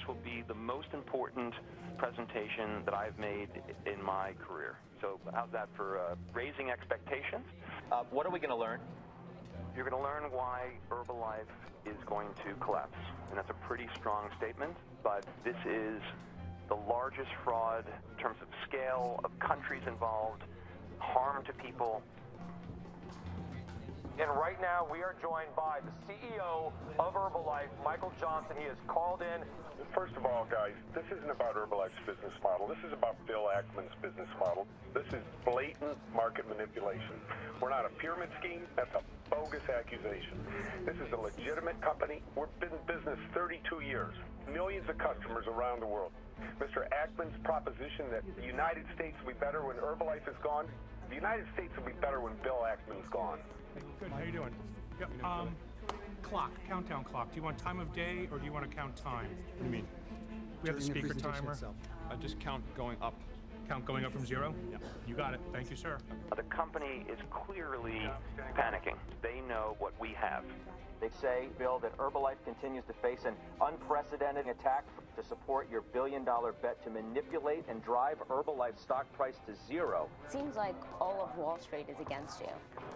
will be the most important presentation that I've made in my career. So how's that for raising expectations? What are we going to learn? You're going to learn why Herbalife is going to collapse. And that's a pretty strong statement, but this is the largest fraud in terms of scale, of countries involved, harm to people. And right now, we are joined by the CEO of Herbalife, Michael Johnson. He has called in. First of all, guys, this isn't about Herbalife's business model. This is about Bill Ackman's business model. This is blatant market manipulation. We're not a pyramid scheme. That's a bogus accusation. This is a legitimate company. We've been in business 32 years. Millions of customers around the world. Mr. Ackman's proposition that the United States will be better when Herbalife is gone, the United States will be better when Bill Ackman's gone. Good, how you doing? Yep. Clock, countdown clock. Do you want time of day or do you want to count time? What do you mean? We have the speaker timer. Just count going up. Count going up from 0? Yeah. You got it. Thank you, sir. The company is clearly panicking. They know what we have. They say, Bill, that Herbalife continues to face an unprecedented attack to support your billion-dollar bet to manipulate and drive Herbalife's stock price to 0. Seems like all of Wall Street is against you.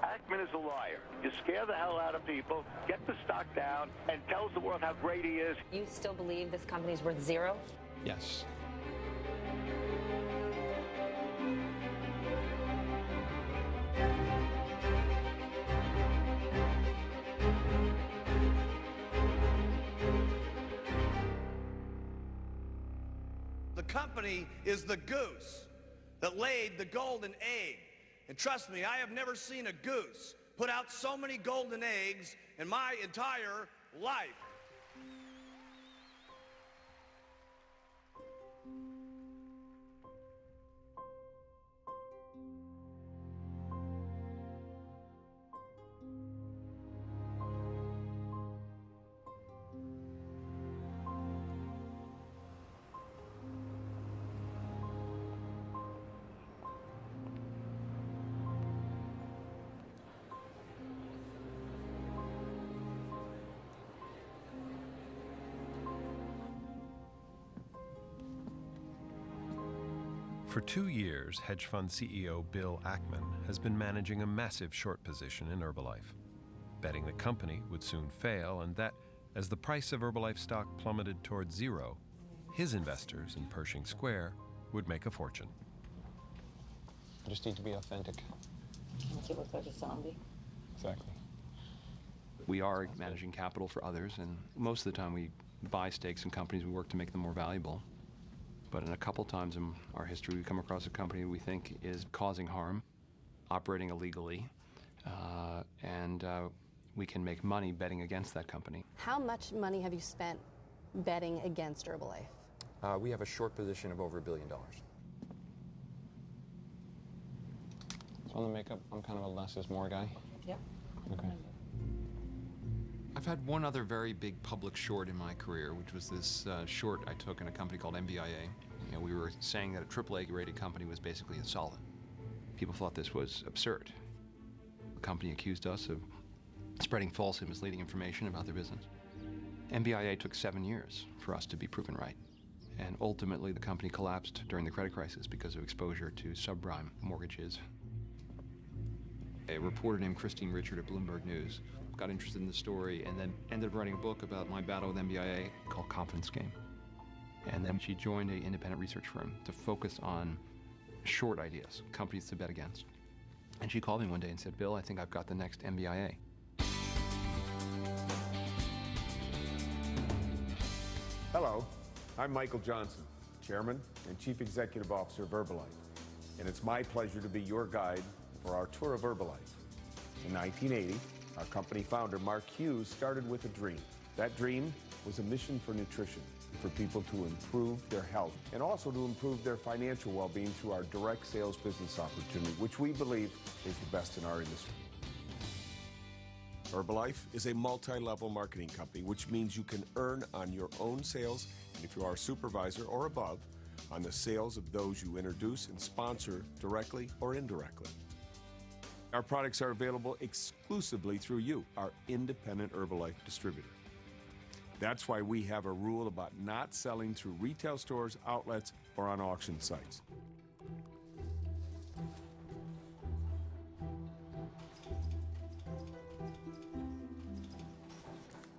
Ackman is a liar. You scare the hell out of people, get the stock down, and tells the world how great he is. You still believe this company's worth 0? Yes. The company is the goose that laid the golden egg. And trust me, I have never seen a goose put out so many golden eggs in my entire life. For 2 years, hedge fund CEO Bill Ackman has been managing a massive short position in Herbalife, betting the company would soon fail and that, as the price of Herbalife stock plummeted toward 0, his investors in Pershing Square would make a fortune. I just need to be authentic. Makes you look like a zombie. Exactly. We are managing capital for others, and most of the time we buy stakes in companies, we work to make them more valuable. But in a couple times in our history, we come across a company we think is causing harm, operating illegally, and we can make money betting against that company. How much money have you spent betting against Herbalife? We have a short position of over $1 billion. So on the makeup, I'm kind of a less is more guy. Yep. Okay. I've had one other very big public short in my career, which was this short I took in a company called MBIA. You know, we were saying that a AAA rated company was basically insolvent. People thought this was absurd. The company accused us of spreading false and misleading information about their business. MBIA took 7 years for us to be proven right. And ultimately, the company collapsed during the credit crisis because of exposure to subprime mortgages. A reporter named Christine Richard at Bloomberg News got interested in the story and then ended up writing a book about my battle with MBIA called Confidence Game. And then she joined an independent research firm to focus on short ideas, companies to bet against. And she called me one day and said, Bill, I think I've got the next MBIA. Hello, I'm Michael Johnson, Chairman and Chief Executive Officer of Herbalife. And it's my pleasure to be your guide for our tour of Herbalife. In 1980, our company founder, Mark Hughes, started with a dream. That dream was a mission for nutrition, for people to improve their health and also to improve their financial well-being through our direct sales business opportunity, which we believe is the best in our industry. Herbalife is a multi-level marketing company, which means you can earn on your own sales, and if you are a supervisor or above, on the sales of those you introduce and sponsor directly or indirectly. Our products are available exclusively through you, our independent Herbalife distributor. That's why we have a rule about not selling through retail stores, outlets, or on auction sites.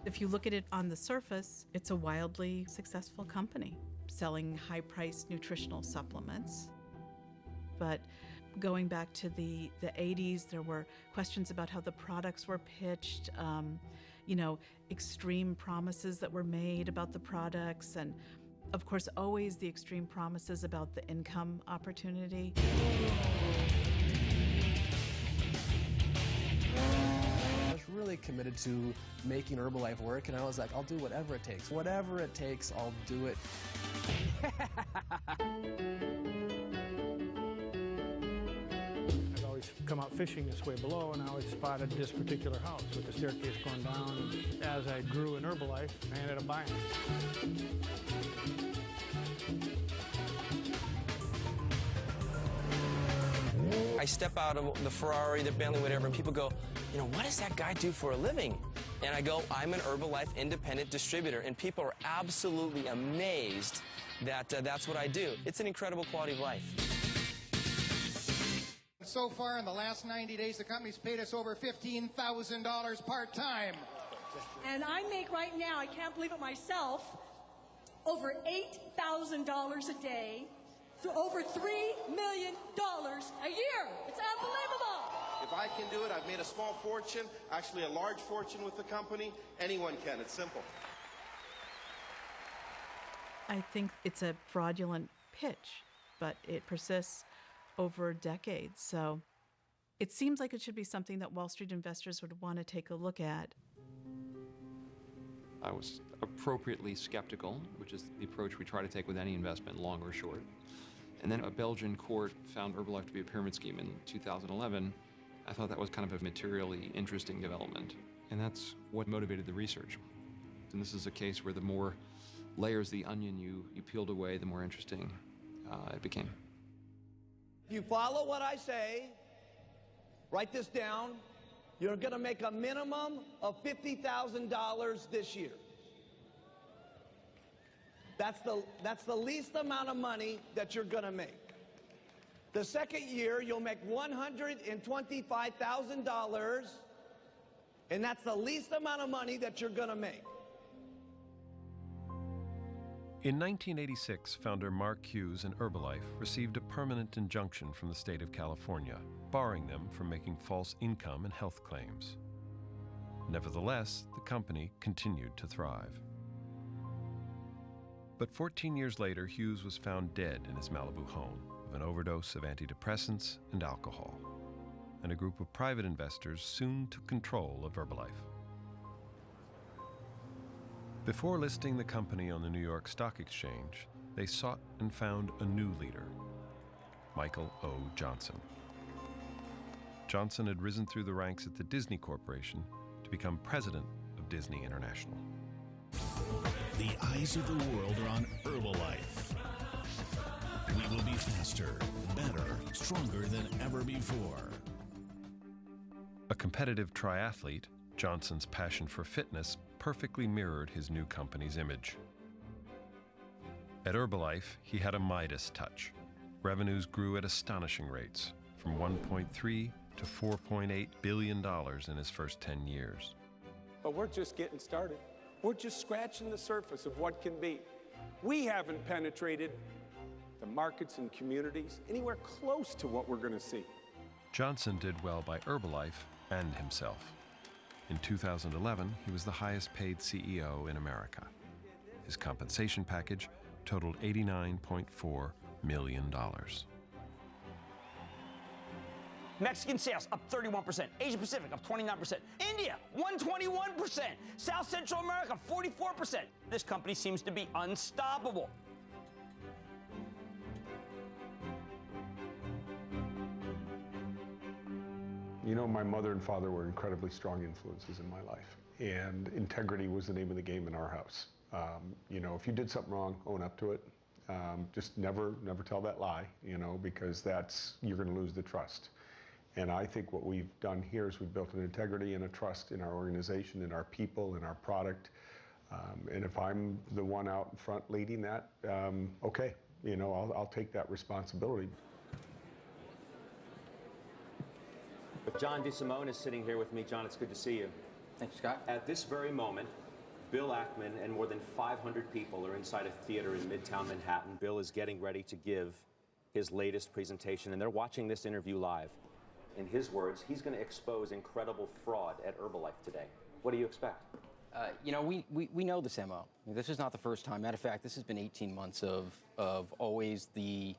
If you look at it on the surface, it's a wildly successful company selling high-priced nutritional supplements. But going back to the 80s, there were questions about how the products were pitched, you know, extreme promises that were made about the products, and of course, always the extreme promises about the income opportunity. I was really committed to making Herbalife work, and I was like, I'll do whatever it takes. Whatever it takes, I'll do it. I'd always come out fishing this way below, and I always spotted this particular house with the staircase going down. And as I grew in Herbalife, I ended up buying it. I step out of the Ferrari, the Bentley, whatever, and people go, you know, what does that guy do for a living? And I go, I'm an Herbalife independent distributor, and people are absolutely amazed that that's what I do. It's an incredible quality of life. So far, in the last 90 days, the company's paid us over $15,000 part-time. And I make right now, I can't believe it myself, over $8,000 a day, to over $3 million a year. It's unbelievable. If I can do it, I've made a small fortune, actually a large fortune with the company. Anyone can. It's simple. I think it's a fraudulent pitch, but it persists over decades. So it seems like it should be something that Wall Street investors would want to take a look at. I was appropriately skeptical, which is the approach we try to take with any investment, long or short. And then a Belgian court found Herbalife to be a pyramid scheme in 2011. I thought that was kind of a materially interesting development. And that's what motivated the research. And this is a case where the more layers of the onion you peeled away, the more interesting it became. If you follow what I say, write this down, you're going to make a minimum of $50,000 this year. That's the least amount of money that you're going to make. The second year, you'll make $125,000, and that's the least amount of money that you're going to make. In 1986, founder Mark Hughes and Herbalife received a permanent injunction from the state of California, barring them from making false income and health claims. Nevertheless, the company continued to thrive. But 14 years later, Hughes was found dead in his Malibu home of an overdose of antidepressants and alcohol. And a group of private investors soon took control of Herbalife. Before listing the company on the New York Stock Exchange, they sought and found a new leader, Michael O. Johnson. Johnson had risen through the ranks at the Disney Corporation to become president of Disney International. The eyes of the world are on Herbalife. We will be faster, better, stronger than ever before. A competitive triathlete, Johnson's passion for fitness perfectly mirrored his new company's image. At Herbalife, he had a Midas touch. Revenues grew at astonishing rates, from $1.3 to $4.8 billion in his first 10 years. But we're just getting started. We're just scratching the surface of what can be. We haven't penetrated the markets and communities anywhere close to what we're going to see. Johnson did well by Herbalife and himself. In 2011, he was the highest paid CEO in America. His compensation package totaled $89.4 million. Mexican sales up 31%, Asia Pacific up 29%, India 121%, South Central America 44%. This company seems to be unstoppable. You know, my mother and father were incredibly strong influences in my life, and integrity was the name of the game in our house. You know, if you did something wrong, own up to it. Just never tell that lie, you know, because you're going to lose the trust. And I think what we've done here is we've built an integrity and a trust in our organization, in our people, in our product, And if I'm the one out in front leading that, okay, you know, I'll take that responsibility. John DeSimone is sitting here with me. John, it's good to see you. Thanks, Scott. At this very moment, Bill Ackman and more than 500 people are inside a theater in Midtown Manhattan. Bill is getting ready to give his latest presentation, and they're watching this interview live. In his words, he's going to expose incredible fraud at Herbalife today. What do you expect? You know, we know this MO. This is not the first time. Matter of fact, this has been 18 months of always the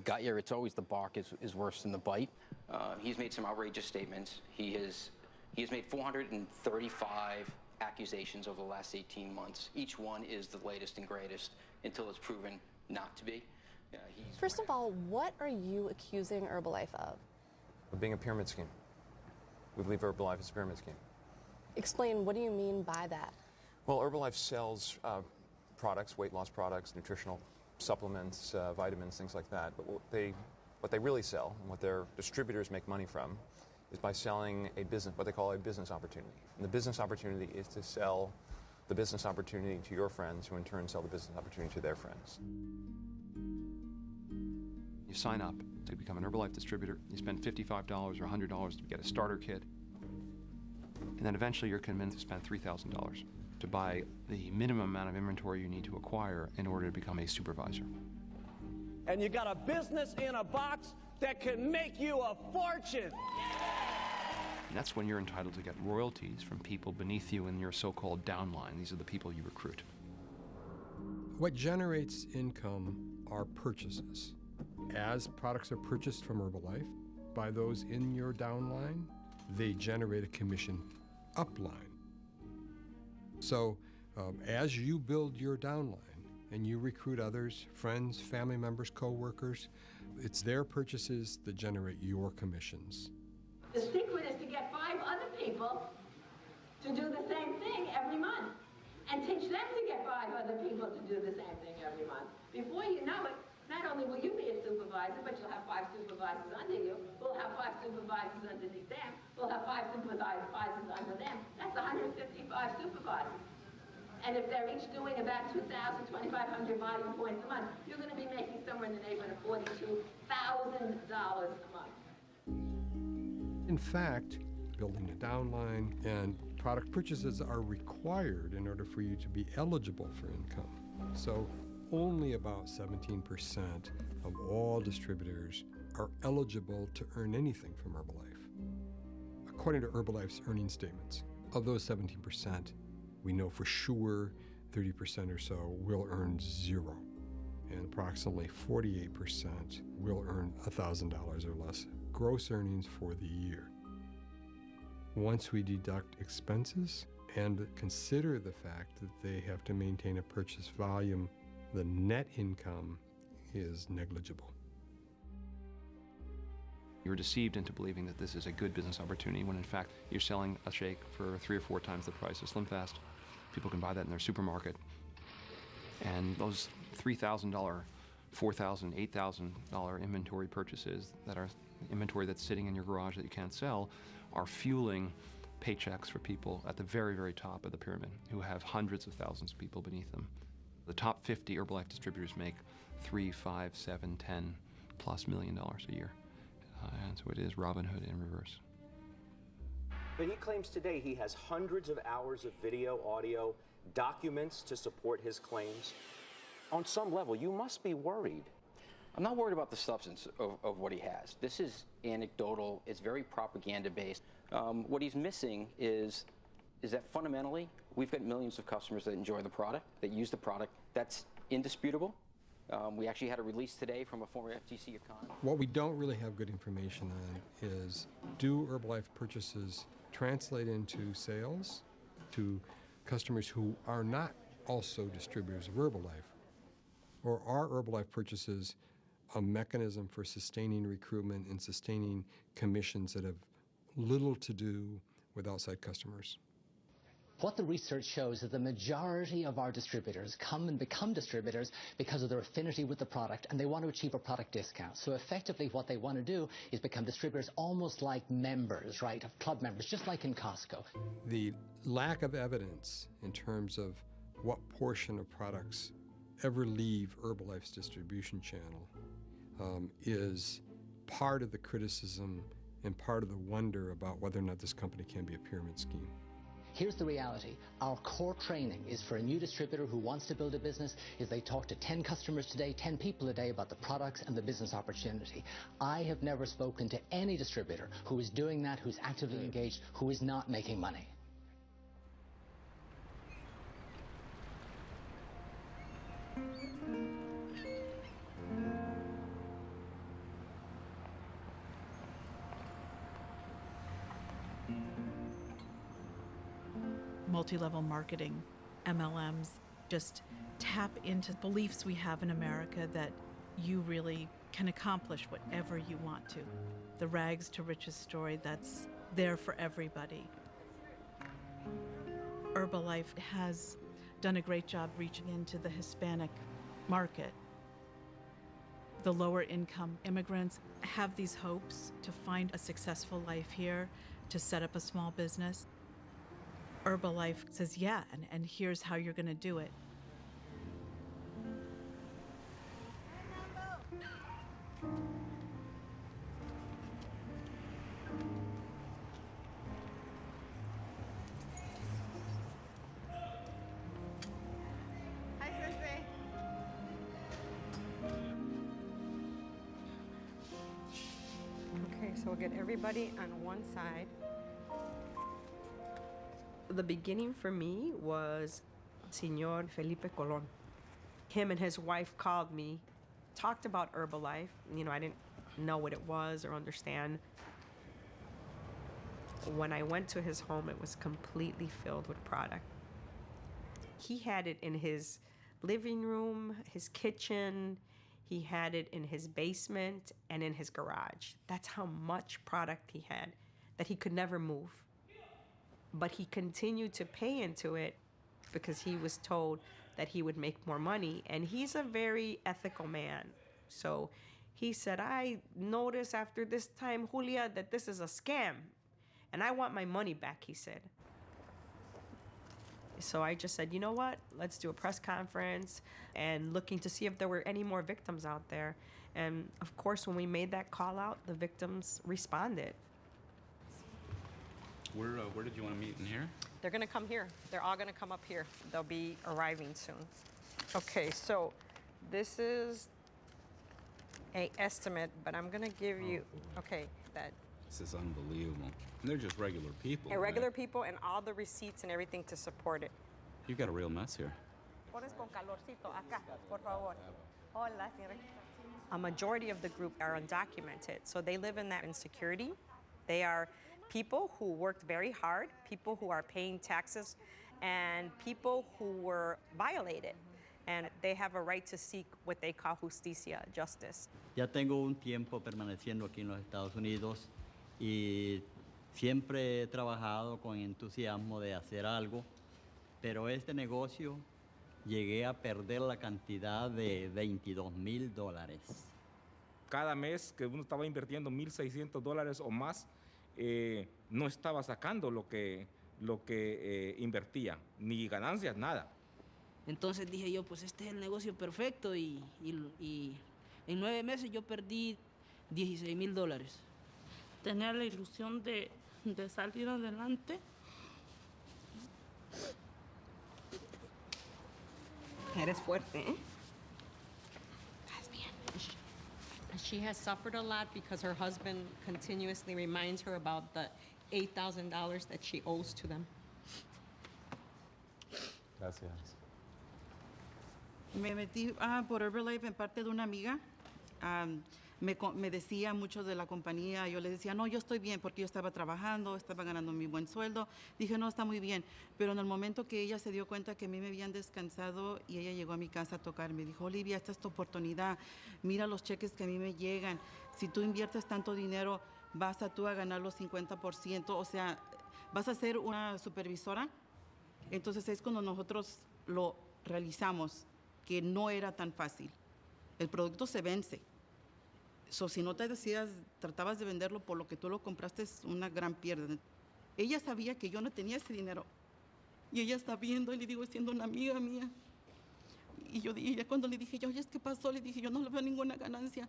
gut here. It's always the bark is worse than the bite. He's made some outrageous statements. He has made 435 accusations over the last 18 months. Each one is the latest and greatest until it's proven not to be. First of all, what are you accusing Herbalife of? Of being a pyramid scheme. We believe Herbalife is a pyramid scheme. Explain, what do you mean by that? Well, Herbalife sells products, weight loss products, nutritional supplements, vitamins, things like that. But what they really sell, and what their distributors make money from, is by selling a business, what they call a business opportunity. And the business opportunity is to sell the business opportunity to your friends, who in turn sell the business opportunity to their friends. You sign up to become an Herbalife distributor. You spend $55 or $100 to get a starter kit. And then eventually you're convinced to spend $3,000 to buy the minimum amount of inventory you need to acquire in order to become a supervisor. And you got a business in a box that can make you a fortune. And that's when you're entitled to get royalties from people beneath you in your so-called downline. These are the people you recruit. What generates income are purchases. As products are purchased from Herbalife by those in your downline, they generate a commission upline. So as you build your downline and you recruit others, friends, family members, co-workers, it's their purchases that generate your commissions. The secret is to get 5 other people to do the same thing every month and teach them to get 5 other people to do the same thing every month. Before you know it, not only will you be a supervisor, but you'll have 5 supervisors under you. We'll have 5 supervisors underneath them. We'll have 5 supervisors under them. That's 155 supervisors. And if they're each doing about 2,000, 2,500 volume points a month, you're going to be making somewhere in the neighborhood of $42,000 a month. In fact, building a downline and product purchases are required in order for you to be eligible for income. So only about 17% of all distributors are eligible to earn anything from Herbalife. According to Herbalife's earnings statements, of those 17%, we know for sure 30% or so will earn zero, and approximately 48% will earn $1,000 or less gross earnings for the year. Once we deduct expenses and consider the fact that they have to maintain a purchase volume, the net income is negligible. You're deceived into believing that this is a good business opportunity when in fact you're selling a shake for 3 or 4 times the price of Slim Fast. People can buy that in their supermarket. And those $3,000, $4,000, $8,000 inventory purchases that are inventory that's sitting in your garage that you can't sell are fueling paychecks for people at the very, very top of the pyramid who have hundreds of thousands of people beneath them. The top 50 Herbalife distributors make $3, $5, $7, $10+ million a year. And so it is Robin Hood in reverse. But he claims today he has hundreds of hours of video, audio, documents to support his claims. On some level, you must be worried. I'm not worried about the substance of what he has. This is anecdotal. It's very propaganda-based. What he's missing is that fundamentally, we've got millions of customers that enjoy the product, that use the product. That's indisputable. We actually had a release today from a former FTC economist. What we don't really have good information on is, do Herbalife purchases translate into sales to customers who are not also distributors of Herbalife? Or are Herbalife purchases a mechanism for sustaining recruitment and sustaining commissions that have little to do with outside customers? What the research shows is the majority of our distributors come and become distributors because of their affinity with the product, and they want to achieve a product discount. So effectively what they want to do is become distributors almost like members, right, of club members, just like in Costco. The lack of evidence in terms of what portion of products ever leave Herbalife's distribution channel is part of the criticism and part of the wonder about whether or not this company can be a pyramid scheme. Here's the reality. Our core training is for a new distributor who wants to build a business is they talk to 10 customers today, 10 people a day about the products and the business opportunity. I have never spoken to any distributor who is doing that, who's actively engaged, who is not making money. Multi-level marketing, MLMs, just tap into beliefs we have in America that you really can accomplish whatever you want to. The rags to riches story that's there for everybody. Herbalife has done a great job reaching into the Hispanic market. The lower income immigrants have these hopes to find a successful life here, to set up a small business. Herbalife says, yeah, and here's how you're going to do it. Hi, Sensei. Okay, so we'll get everybody on one side. The beginning for me was Señor Felipe Colón. Him and his wife called me, talked about Herbalife. You know, I didn't know what it was or understand. When I went to his home, it was completely filled with product. He had it in his living room, his kitchen. He had it in his basement and in his garage. That's how much product he had that he could never move. But he continued to pay into it because he was told that he would make more money. And he's a very ethical man. So he said, I noticed after this time, Julia, that this is a scam. And I want my money back, he said. So I just said, you know what? Let's do a press conference and looking to see if there were any more victims out there. And of course, when we made that call out, the victims responded. Where did you want to meet? In here? They're going to come here. They're all going to come up here. They'll be arriving soon. Okay, so this is an estimate, but I'm going to give you, okay, that. This is unbelievable. And they're just regular people. And regular people and all the receipts and everything to support it. You've got a real mess here. A majority of the group are undocumented, so they live in that insecurity. They are people who worked very hard, people who are paying taxes, and people who were violated. And they have a right to seek what they call justicia, justice. Ya tengo un tiempo permaneciendo aquí en los Estados Unidos y siempre he trabajado con entusiasmo de hacer algo, pero este negocio llegué a perder la cantidad de $22,000. Cada mes que uno estaba invirtiendo $1,600 o más, no estaba sacando lo que invertía, ni ganancias, nada. Entonces dije yo, pues este es el negocio perfecto y en 9 meses yo perdí $16,000. Tenía la ilusión de salir adelante. Eres fuerte, ¿eh? She has suffered a lot because her husband continuously reminds her about the $8,000 that she owes to them. Gracias. Me metí por Herbalife en parte de una amiga. Me decía mucho de la compañía. Yo le decía, no, yo estoy bien porque yo estaba trabajando, estaba ganando mi buen sueldo. Dije, no, está muy bien. Pero en el momento que ella se dio cuenta que a mí me habían descansado y ella llegó a mi casa a tocar, me dijo, Olivia, esta es tu oportunidad. Mira los cheques que a mí me llegan. Si tú inviertes tanto dinero, vas a tú a ganar los 50%. O sea, vas a ser una supervisora Entonces es cuando nosotros lo realizamos, que no era tan fácil. El producto se vence. So, si no te decías, tratabas de venderlo por lo que tú lo compraste, es una gran pérdida. Ella sabía que yo no tenía ese dinero. Y ella está viendo, y le digo, siendo una amiga mía. Y ya cuando le dije, oye, ¿qué pasó? Le dije, yo no le veo ninguna ganancia.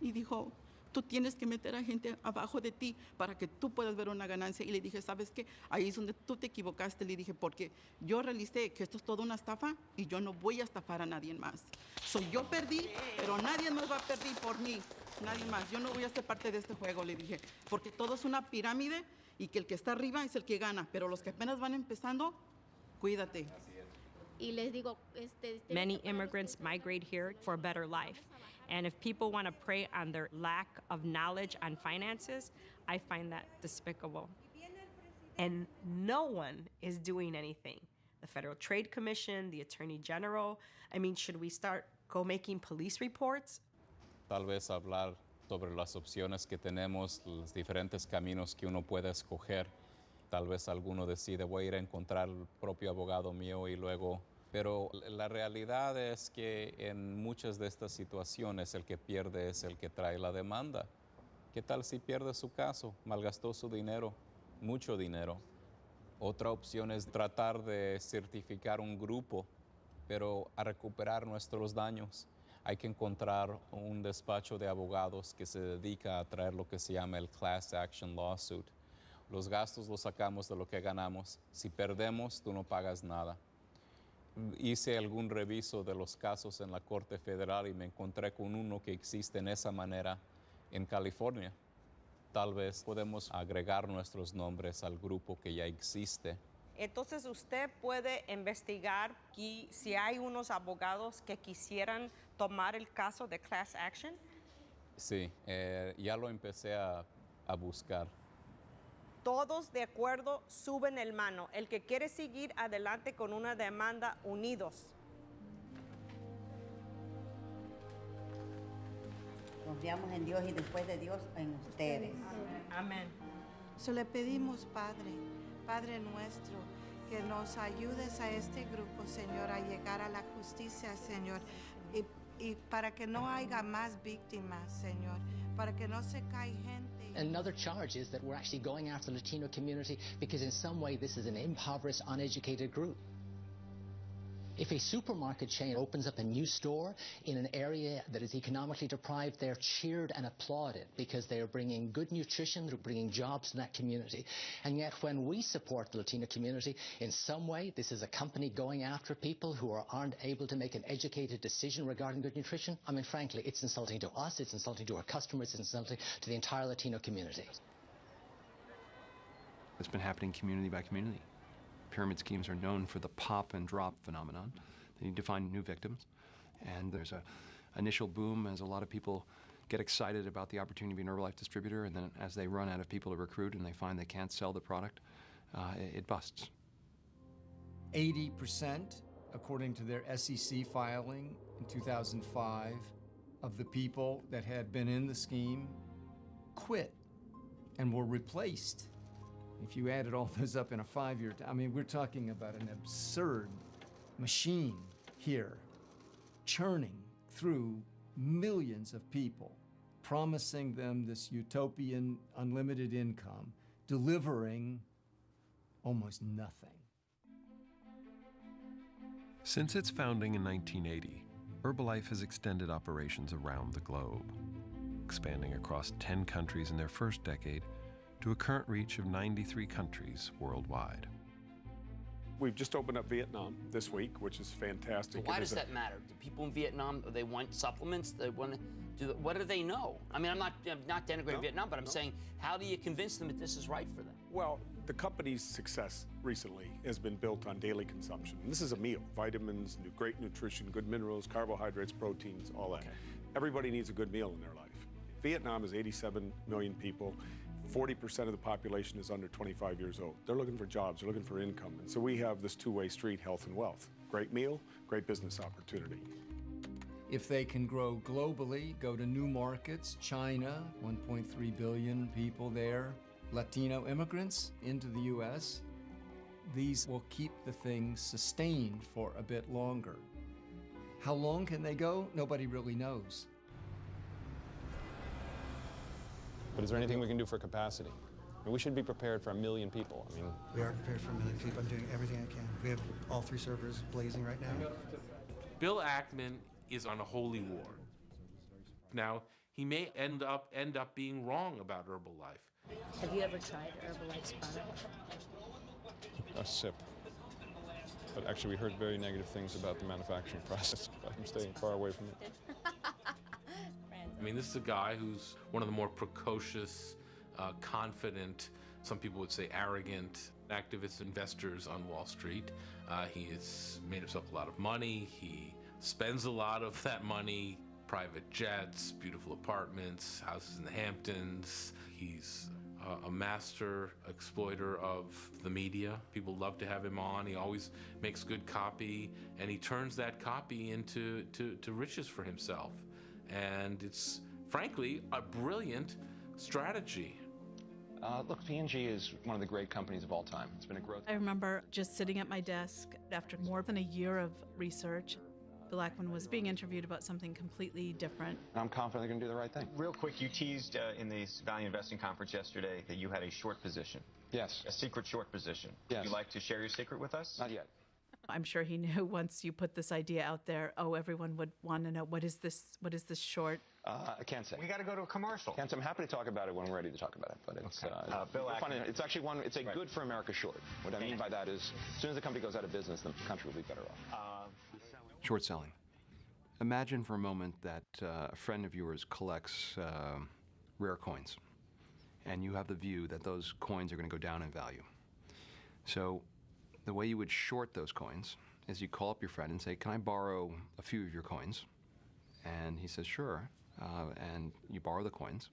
Y dijo, tú tienes que meter a gente abajo de ti para que tú puedas ver una ganancia. Y le dije, ¿sabes qué? Ahí es donde tú te equivocaste. Le dije, porque yo realicé que esto es toda una estafa y yo no voy a estafar a nadie más. Yo perdí, pero nadie más va a perder por mí. Nadie más. Yo no voy a ser parte de este juego, le dije. Porque todo es una pirámide y que el que está arriba es el que gana. Pero los que apenas van empezando, cuídate. Y les digo, Many immigrants migrate here for a better life. And if people want to prey on their lack of knowledge on finances, I find that despicable. And no one is doing anything. The Federal Trade Commission, the Attorney General. I mean, should we start making police reports? Tal vez hablar sobre las opciones que tenemos, los diferentes caminos que uno puede escoger. Tal vez alguno decide, voy a ir a encontrar el propio abogado mío y luego... Pero la realidad es que en muchas de estas situaciones el que pierde es el que trae la demanda. ¿Qué tal si pierde su caso? Malgastó su dinero, mucho dinero. Otra opción es tratar de certificar un grupo, pero a recuperar nuestros daños. Hay que encontrar un despacho de abogados que se dedica a traer lo que se llama el Class Action Lawsuit. Los gastos los sacamos de lo que ganamos. Si perdemos, tú no pagas nada. Hice algún reviso de los casos en la Corte Federal y me encontré con uno que existe en esa manera en California. Tal vez podemos agregar nuestros nombres al grupo que ya existe. Entonces usted puede investigar si hay unos abogados que quisieran tomar el caso de class action. Sí, ya lo empecé a buscar. Todos de acuerdo, suben el mano. El que quiere seguir adelante con una demanda, unidos. Confiamos en Dios y después de Dios en ustedes. Amén. Le pedimos, Padre nuestro, que nos ayudes a este grupo, Señor, a llegar a la justicia, Señor, y para que no haya más víctimas, Señor, para que no se caiga gente. Another charge is that we're actually going after the Latino community because in some way this is an impoverished, uneducated group. If a supermarket chain opens up a new store in an area that is economically deprived, they're cheered and applauded because they are bringing good nutrition, they're bringing jobs to that community. And yet when we support the Latino community, in some way this is a company going after people who aren't able to make an educated decision regarding good nutrition. I mean, frankly, it's insulting to us, it's insulting to our customers, it's insulting to the entire Latino community. It's been happening community by community. Pyramid schemes are known for the pop and drop phenomenon. They need to find new victims. And there's an initial boom as a lot of people get excited about the opportunity to be an Herbalife distributor, and then as they run out of people to recruit and they find they can't sell the product, it busts. 80%, according to their SEC filing in 2005, of the people that had been in the scheme quit and were replaced. If you added all those up in a 5-year, I mean, we're talking about an absurd machine here, churning through millions of people, promising them this utopian unlimited income, delivering almost nothing. Since its founding in 1980, Herbalife has extended operations around the globe, expanding across 10 countries in their first decade to a current reach of 93 countries worldwide. We've just opened up Vietnam this week, which is fantastic. So why does that matter? Do people in Vietnam, they want supplements? They want to what do they know? I mean, I'm not denigrating Vietnam, but I'm saying, how do you convince them that this is right for them? Well, the company's success recently has been built on daily consumption. And this is a meal: vitamins, great nutrition, good minerals, carbohydrates, proteins, all that. Okay. Everybody needs a good meal in their life. Vietnam is 87 million people. 40% of the population is under 25 years old. They're looking for jobs, they're looking for income. And so we have this two-way street, health and wealth. Great meal, great business opportunity. If they can grow globally, go to new markets, China, 1.3 billion people there, Latino immigrants into the U.S., these will keep the thing sustained for a bit longer. How long can they go? Nobody really knows. But is there anything we can do for capacity? I mean, we should be prepared for 1 million people. I mean, we are prepared for 1 million people. I'm doing everything I can. We have all 3 servers blazing right now. Bill Ackman is on a holy war. Now, he may end up being wrong about Herbalife. Have you ever tried Herbalife's product? A sip. But actually, we heard very negative things about the manufacturing process. I'm staying far away from it. I mean, this is a guy who's one of the more precocious, confident, some people would say arrogant, activist investors on Wall Street. He has made himself a lot of money. He spends a lot of that money, private jets, beautiful apartments, houses in the Hamptons. He's a master exploiter of the media. People love to have him on. He always makes good copy, and he turns that copy into riches for himself. And it's, frankly, a brilliant strategy. Look, P&G is one of the great companies of all time. It's been a growth. I remember just sitting at my desk after more than a year of research. Bill Ackman was being interviewed about something completely different. I'm confident they're going to do the right thing. Real quick, you teased in the Value Investing Conference yesterday that you had a short position. Yes. A secret short position. Yes. Would you like to share your secret with us? Not yet. I'm sure he knew once you put this idea out there, oh, everyone would want to know, what is this short? I can't say. We got to go to a commercial. Can't say. I'm happy to talk about it when we're ready to talk about it. But it's, Bill Ackman. It's actually it's a good for America short. What I mean by that is, as soon as the company goes out of business, the country will be better off. Short selling. Imagine for a moment that a friend of yours collects rare coins, and you have the view that those coins are going to go down in value. So the way you would short those coins is you call up your friend and say, can I borrow a few of your coins? And he says, sure. And you borrow the coins.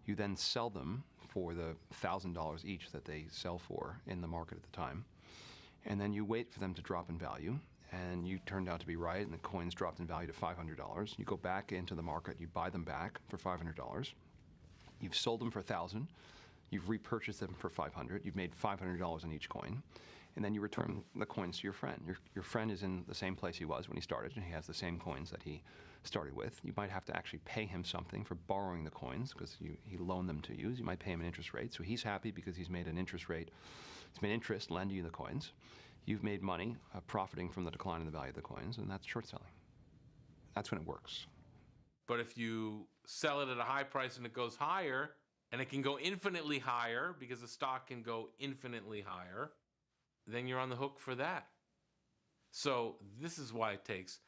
You then sell them for the $1,000 each that they sell for in the market at the time. And then you wait for them to drop in value. And you turned out to be right, and the coins dropped in value to $500. You go back into the market, you buy them back for $500. You've sold them for $1,000. You've repurchased them for $500. You've made $500 on each coin. And then you return the coins to your friend. Your friend is in the same place he was when he started, and he has the same coins that he started with. You might have to actually pay him something for borrowing the coins because he loaned them to you. You might pay him an interest rate. So he's happy because he's made an interest rate. He's made interest lending you the coins. You've made money profiting from the decline in the value of the coins, and that's short selling. That's when it works. But if you sell it at a high price and it goes higher, and it can go infinitely higher because the stock can go infinitely higher, then you're on the hook for that. So this is why it takes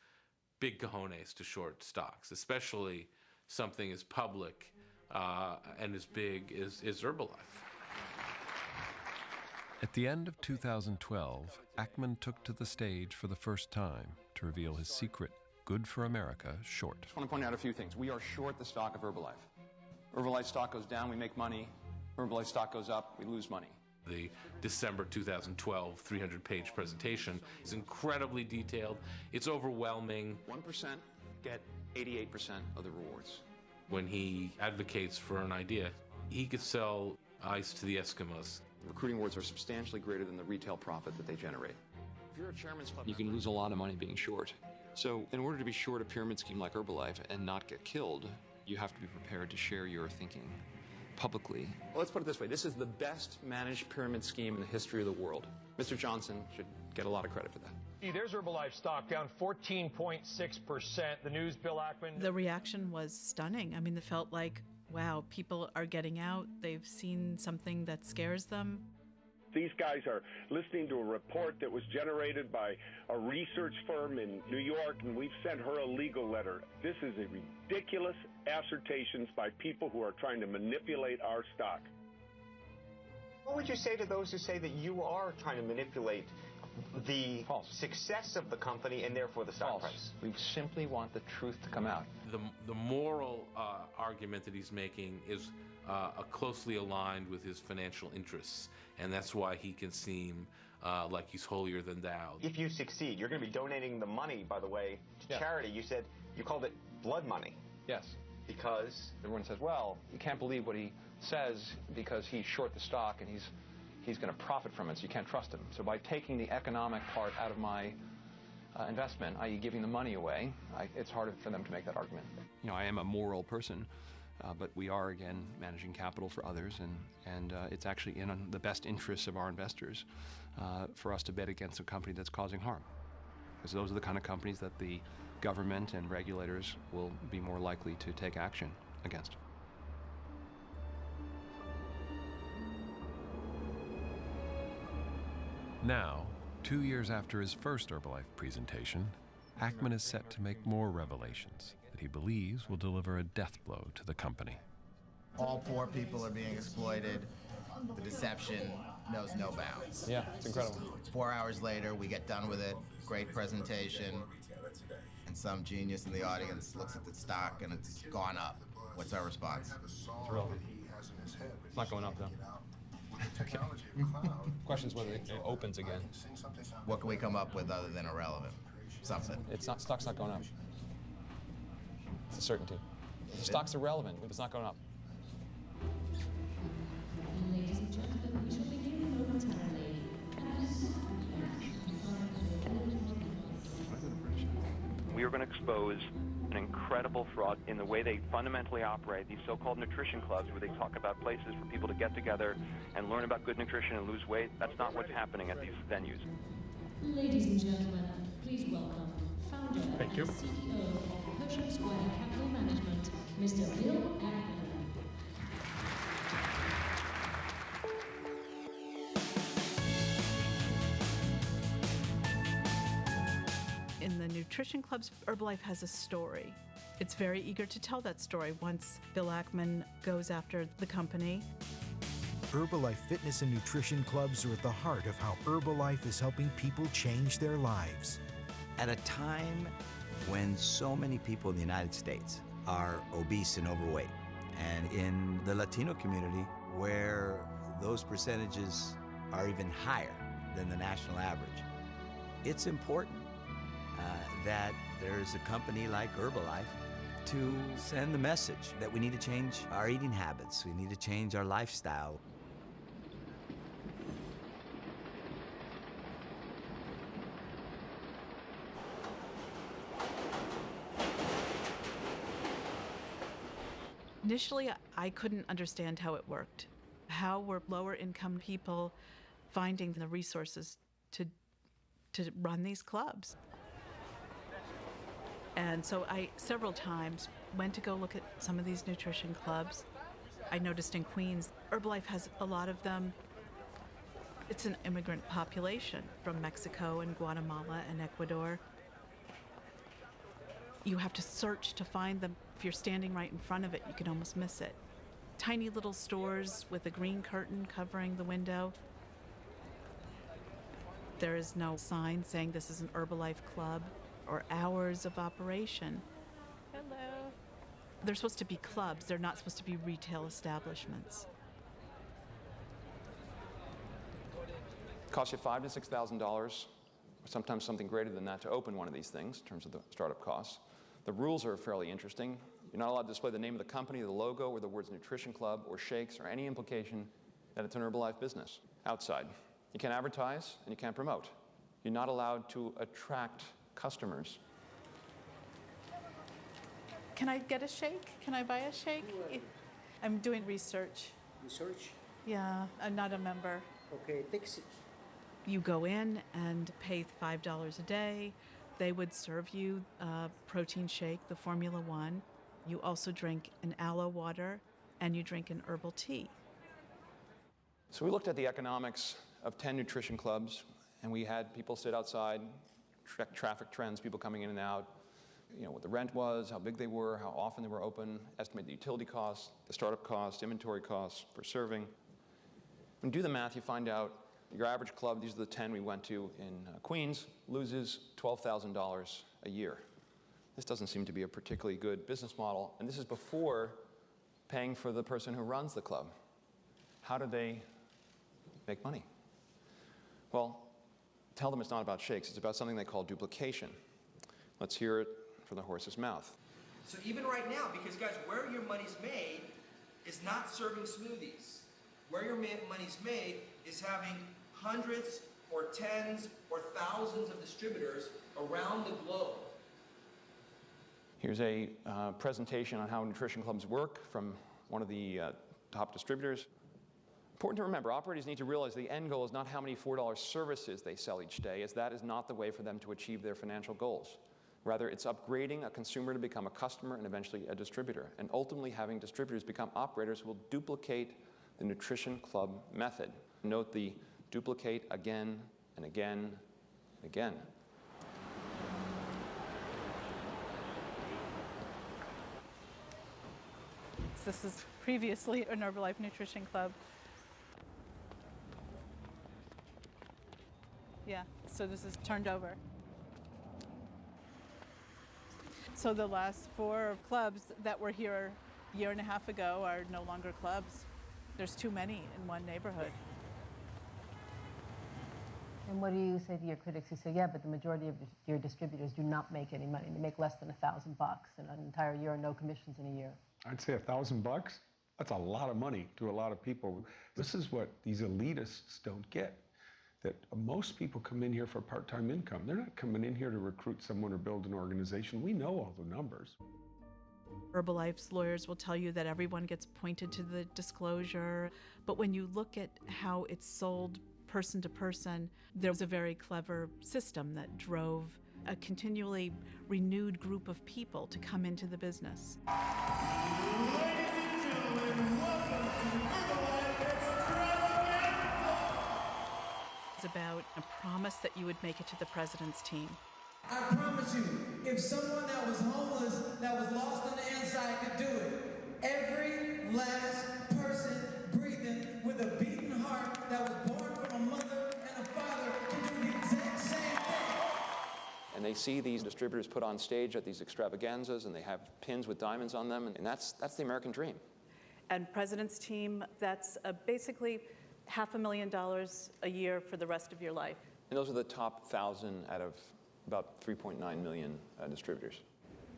big cojones to short stocks, especially something as public and as big as Herbalife. At the end of 2012, Ackman took to the stage for the first time to reveal his secret, good for America, short. I just want to point out a few things. We are short the stock of Herbalife. Herbalife stock goes down, we make money. Herbalife stock goes up, we lose money. The December 2012 300-page presentation is incredibly detailed. It's overwhelming. 1% get 88% of the rewards. When he advocates for an idea, he could sell ice to the Eskimos. Recruiting rewards are substantially greater than the retail profit that they generate. If you're a chairman's club, you can lose a lot of money being short. So in order to be short a pyramid scheme like Herbalife and not get killed, you have to be prepared to share your thinking publicly. Well, let's put it this way. This is the best managed pyramid scheme in the history of the world. Mr. Johnson should get a lot of credit for that. There's Herbalife stock down 14.6%. The news, Bill Ackman. The reaction was stunning. I mean, it felt like, wow, people are getting out. They've seen something that scares them. These guys are listening to a report that was generated by a research firm in New York, and we've sent her a legal letter. This is a ridiculous assertions by people who are trying to manipulate our stock. What would you say to those who say that you are trying to manipulate the success of the company and therefore the stock price? We simply want the truth to come out. The moral argument that he's making is closely aligned with his financial interests, and that's why he can seem like he's holier than thou. If you succeed, you're going to be donating the money, by the way, to charity. You said you called it blood money. Yes. Because everyone says, well, you can't believe what he says because he's short the stock and he's he's going to profit from it, so you can't trust him. So by taking the economic part out of my investment, i.e. giving the money away, it's harder for them to make that argument. You know, I am a moral person, but we are, again, managing capital for others, and it's actually in the best interests of our investors for us to bet against a company that's causing harm. Because those are the kind of companies that the government and regulators will be more likely to take action against. Now, 2 years after his first Herbalife presentation, Ackman is set to make more revelations that he believes will deliver a death blow to the company. All poor people are being exploited. The deception knows no bounds. Yeah, it's incredible. 4 hours later, we get done with it. Great presentation. And some genius in the audience looks at the stock and it's gone up. What's our response? It's irrelevant. It's not going up, though. Okay. Question is whether it opens again. What can we come up with other than irrelevant? Something. It's not, stock's not going up. It's a certainty. The stock's irrelevant, but it's not going up. Ladies and gentlemen, we shall begin momentarily. We are going to expose an incredible fraud in the way they fundamentally operate, these so-called nutrition clubs where they talk about places for people to get together and learn about good nutrition and lose weight. That's not what's happening at these venues. Ladies and gentlemen, please welcome founder and CEO of Pershing Square Capital Management, Mr. Bill Ackman. In the nutrition clubs, Herbalife has a story. It's very eager to tell that story once Bill Ackman goes after the company. Herbalife Fitness and Nutrition Clubs are at the heart of how Herbalife is helping people change their lives. At a time when so many people in the United States are obese and overweight, and in the Latino community where those percentages are even higher than the national average, it's important that there's a company like Herbalife to send the message that we need to change our eating habits, we need to change our lifestyle. Initially, I couldn't understand how it worked. How were lower income people finding the resources to run these clubs? And so I several times went to go look at some of these nutrition clubs. I noticed in Queens, Herbalife has a lot of them. It's an immigrant population from Mexico and Guatemala and Ecuador. You have to search to find them. If you're standing right in front of it, you can almost miss it. Tiny little stores with a green curtain covering the window. There is no sign saying this is an Herbalife club or hours of operation. Hello. They're supposed to be clubs. They're not supposed to be retail establishments. It costs you $5,000 to $6,000, or sometimes something greater than that, to open one of these things in terms of the startup costs. The rules are fairly interesting. You're not allowed to display the name of the company, the logo, or the words nutrition club or shakes, or any implication that it's an Herbalife business outside. You can't advertise and you can't promote. You're not allowed to attract customers. Can I get a shake? Can I buy a shake? I'm doing research. Research? Yeah, I'm not a member. Okay, fix it. You go in and pay $5 a day. They would serve you a protein shake, the Formula One. You also drink an aloe water, and you drink an herbal tea. So we looked at the economics of 10 nutrition clubs, and we had people sit outside, traffic trends, people coming in and out, you know, what the rent was, how big they were, how often they were open, estimate the utility costs, the startup costs, inventory costs per serving. When you do the math, you find out your average club, these are the 10 we went to in Queens, loses $12,000 a year. This doesn't seem to be a particularly good business model, and this is before paying for the person who runs the club. How do they make money? Well, tell them it's not about shakes, it's about something they call duplication. Let's hear it from the horse's mouth. So even right now, because guys, where your money's made is not serving smoothies. Where your money's made is having hundreds or tens or thousands of distributors around the globe. Here's a presentation on how nutrition clubs work from one of the top distributors. Important to remember, operators need to realize the end goal is not how many $4 services they sell each day, as that is not the way for them to achieve their financial goals. Rather, it's upgrading a consumer to become a customer and eventually a distributor, and ultimately having distributors become operators who will duplicate the nutrition club method. Note the duplicate again and again and again. This is previously an Herbalife Nutrition Club. Yeah, so this is turned over. So the last 4 clubs that were here a year and a half ago are no longer clubs. There's too many in one neighborhood. And what do you say to your critics who say, yeah, but the majority of your distributors do not make any money. They make less than $1,000 in an entire year and no commissions in a year. I'd say $1,000. That's a lot of money to a lot of people. This is what these elitists don't get. That most people come in here for part-time income. They're not coming in here to recruit someone or build an organization. We know all the numbers. Herbalife's lawyers will tell you that everyone gets pointed to the disclosure, but when you look at how it's sold person to person, there's a very clever system that drove a continually renewed group of people to come into the business. Ladies and gentlemen, welcome to Herbalife Extravaganza! It's about a promise that you would make it to the president's team. I promise you, if someone that was homeless, that was lost on the inside could do it, every last person breathing with a beating heart that was born from a mother and a father can do the exact same thing. And they see these distributors put on stage at these extravaganzas, and they have pins with diamonds on them, and that's the American dream. And president's team, that's basically $500,000 a year for the rest of your life. And those are the top 1,000 out of about 3.9 million distributors.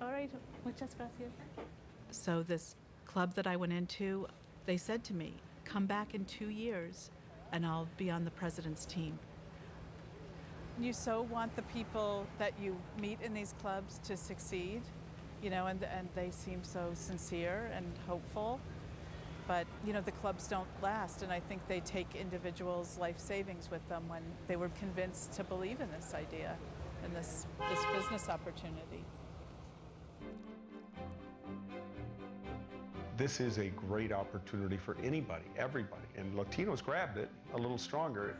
All right, muchas gracias. So this club that I went into, they said to me, come back in 2 years and I'll be on the president's team. You so want the people that you meet in these clubs to succeed, you know, and they seem so sincere and hopeful. But, you know, the clubs don't last, and I think they take individuals' life savings with them when they were convinced to believe in this idea and this business opportunity. This is a great opportunity for anybody, everybody, and Latinos grabbed it a little stronger.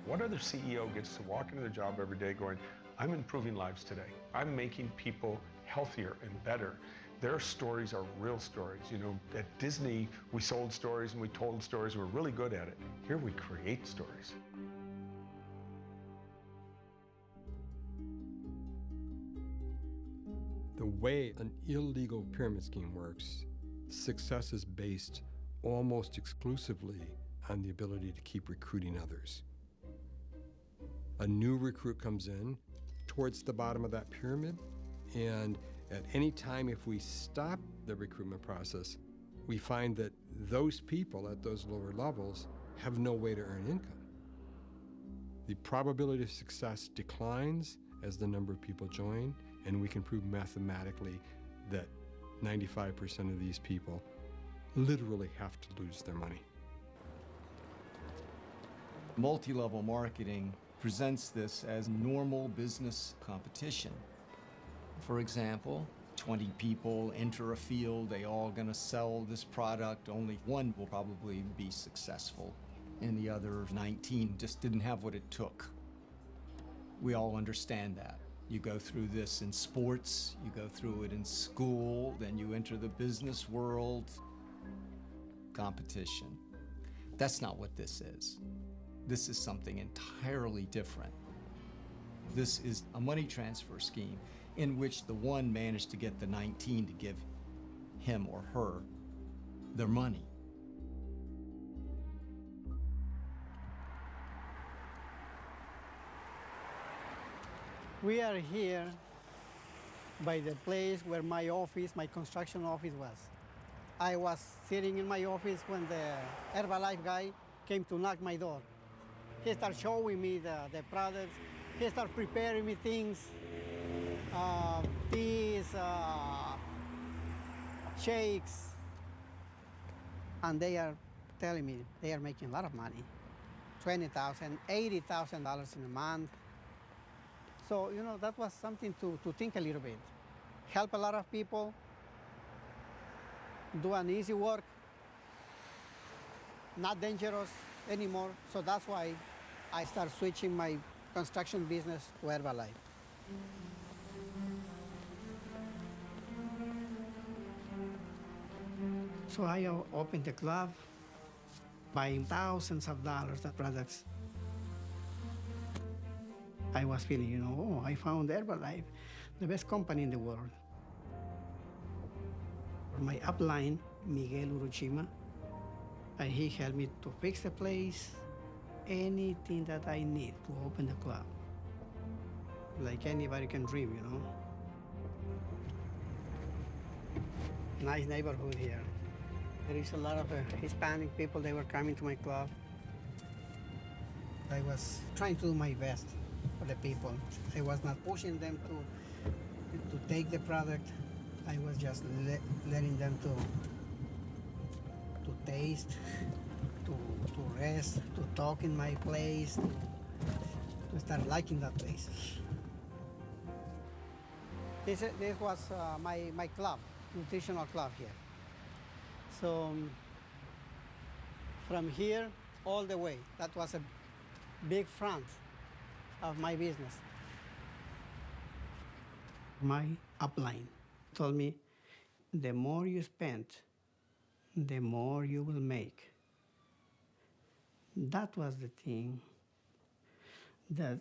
What other CEO gets to walk into their job every day going, I'm improving lives today. I'm making people healthier and better. Their stories are real stories. You know, at Disney, we sold stories and we told stories. We're really good at it. Here we create stories. The way an illegal pyramid scheme works, success is based almost exclusively on the ability to keep recruiting others. A new recruit comes in towards the bottom of that pyramid, and at any time, if we stop the recruitment process, we find that those people at those lower levels have no way to earn income. The probability of success declines as the number of people join, and we can prove mathematically that 95% of these people literally have to lose their money. Multi-level marketing presents this as normal business competition. For example, 20 people enter a field, they all gonna sell this product, only one will probably be successful, and the other 19 just didn't have what it took. We all understand that. You go through this in sports, you go through it in school, then you enter the business world. Competition. That's not what this is. This is something entirely different. This is a money transfer scheme in which the one managed to get the 19 to give him or her their money. We are here by the place where my office, my construction office was. I was sitting in my office when the Herbalife guy came to knock my door. He started showing me the products. He started preparing me things, teas, shakes. And they are telling me they are making a lot of money, $20,000, $80,000 in a month. So, you know, that was something to think a little bit. Help a lot of people, do an easy work, not dangerous anymore. So that's why I started switching my construction business to Herbalife. So I opened the club, buying thousands of dollars of products. I was feeling, you know, oh, I found Herbalife, the best company in the world. My upline, Miguel Uruchima, and he helped me to fix the place, anything that I need to open the club. Like anybody can dream, you know. Nice neighborhood here. There is a lot of Hispanic people, they were coming to my club. I was trying to do my best for the people. I was not pushing them to take the product. I was just letting them to taste, to rest, to talk in my place, to start liking that place. This was my club, nutritional club here. So from here all the way, that was a big front of my business. My upline told me, the more you spend, the more you will make. That was the thing that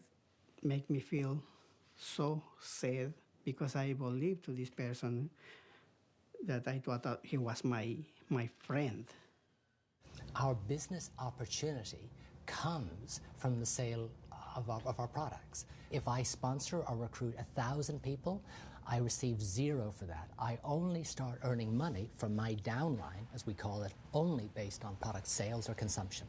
made me feel so sad, because I believed to this person that I thought he was my friend. Our business opportunity comes from the sale of our products. If I sponsor or recruit 1,000 people, I receive zero for that. I only start earning money from my downline, as we call it, only based on product sales or consumption.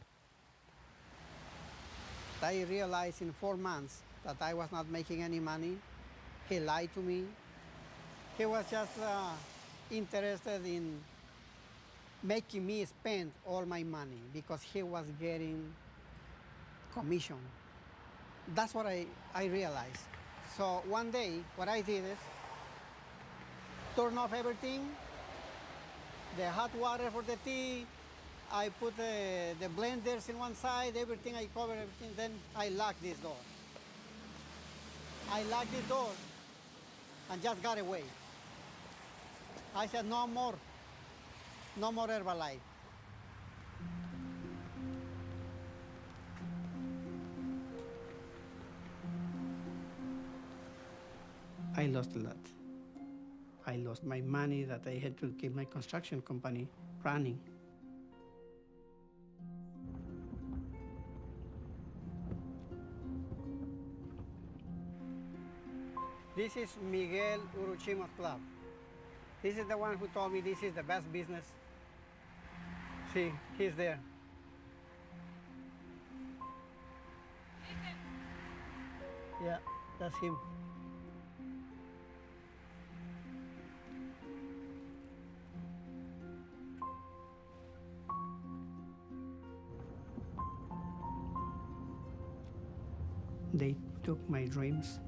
I realized in 4 months that I was not making any money. He lied to me. He was just interested in making me spend all my money because he was getting commission. That's what I realized. So one day, what I did is turn off everything, the hot water for the tea, I put the blenders in one side, everything, I cover everything, then I locked this door. I locked the door and just got away. I said, no more Herbalife. I lost a lot. I lost my money that I had to keep my construction company running. This is Miguel Uruchima's club. This is the one who told me this is the best business. See, he's there. Yeah, that's him. They took my dreams,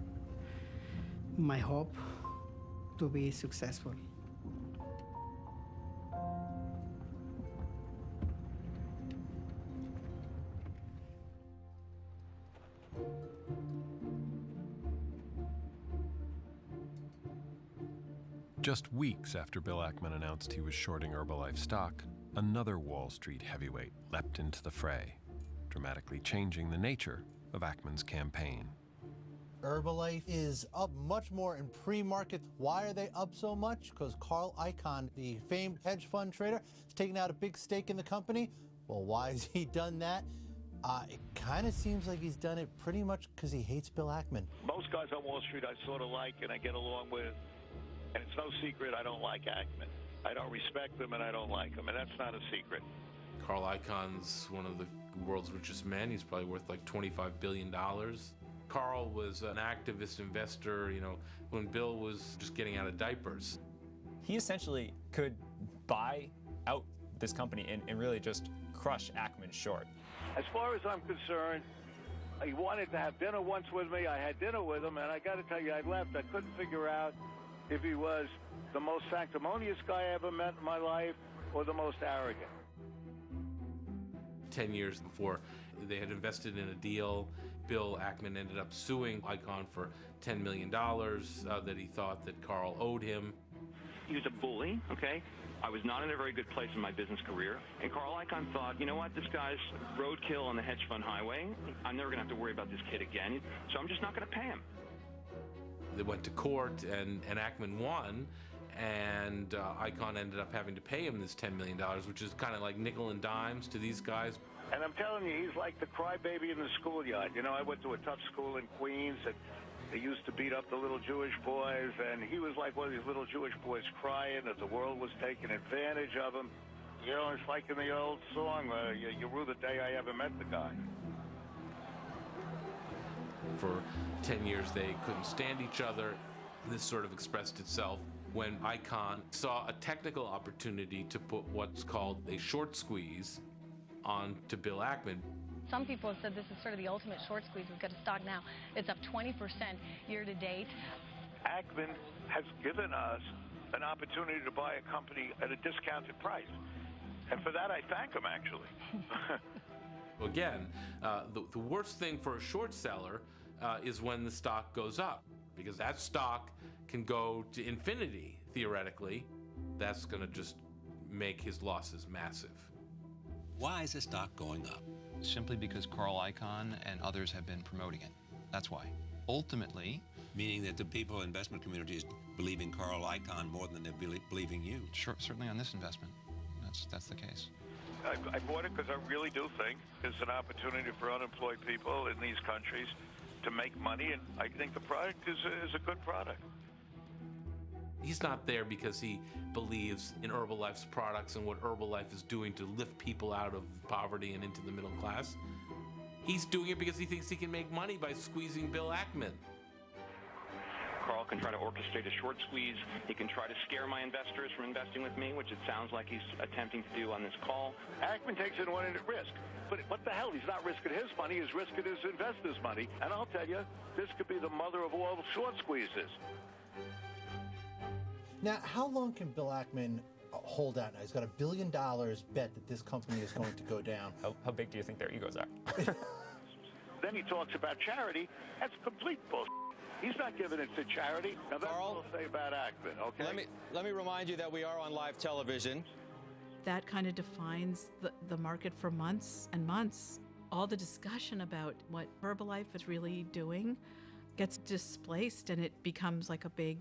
my hope to be successful. Just weeks after Bill Ackman announced he was shorting Herbalife stock, another Wall Street heavyweight leapt into the fray, dramatically changing the nature of Ackman's campaign. Herbalife is up much more in pre-market. Why are they up so much? Because Carl Icahn, the famed hedge fund trader, has taken out a big stake in the company. Well, why has he done that? It kind of seems like he's done it pretty much because he hates Bill Ackman. Most guys on Wall Street I sort of like and I get along with, and it's no secret I don't like Ackman. I don't respect him and I don't like him, and that's not a secret. Carl Icahn's one of the world's richest men. He's probably worth like $25 billion. Carl was an activist investor, you know, when Bill was just getting out of diapers. He essentially could buy out this company and really just crush Ackman short. As far as I'm concerned, he wanted to have dinner once with me. I had dinner with him, and I got to tell you, I left. I couldn't figure out if he was the most sanctimonious guy I ever met in my life or the most arrogant. 10 years before they had invested in a deal, Bill Ackman ended up suing Icahn for $10 million that he thought that Carl owed him. He was a bully, okay? I was not in a very good place in my business career. And Carl Icahn thought, you know what, this guy's roadkill on the hedge fund highway. I'm never going to have to worry about this kid again, so I'm just not going to pay him. They went to court, and Ackman won, and Icahn ended up having to pay him this $10 million, which is kind of like nickel and dimes to these guys. And I'm telling you, he's like the crybaby in the schoolyard. You know, I went to a tough school in Queens, and they used to beat up the little Jewish boys, and he was like one of these little Jewish boys crying that the world was taking advantage of him. You know, it's like in the old song, you rue the day I ever met the guy. For 10 years, they couldn't stand each other. This sort of expressed itself when Icahn saw a technical opportunity to put what's called a short squeeze on to Bill Ackman. Some people have said this is sort of the ultimate short squeeze. We've got a stock now. It's up 20% year to date. Ackman has given us an opportunity to buy a company at a discounted price. And for that, I thank him, actually. Again, the worst thing for a short seller is when the stock goes up, because that stock can go to infinity, theoretically. That's going to just make his losses massive. Why is the stock going up? Simply because Carl Icahn and others have been promoting it. That's why. Ultimately... Meaning that the people in investment community is believing Carl Icahn more than they're believing you. Sure, certainly on this investment. That's the case. I bought it because I really do think it's an opportunity for unemployed people in these countries to make money, and I think the product is a good product. He's not there because he believes in Herbalife's products and what Herbalife is doing to lift people out of poverty and into the middle class. He's doing it because he thinks he can make money by squeezing Bill Ackman. Carl can try to orchestrate a short squeeze. He can try to scare my investors from investing with me, which it sounds like he's attempting to do on this call. Ackman takes it one at risk. But what the hell? He's not risking his money. He's risking his investors' money. And I'll tell you, this could be the mother of all short squeezes. Now, how long can Bill Ackman hold out now? He's got $1 billion bet that this company is going to go down. How big do you think their egos are? Then he talks about charity. That's complete bullshit. He's not giving it to charity. Now, that's what I'll say about Ackman, okay? Let me remind you that we are on live television. That kind of defines the market for months and months. All the discussion about what Herbalife is really doing gets displaced, and it becomes like a big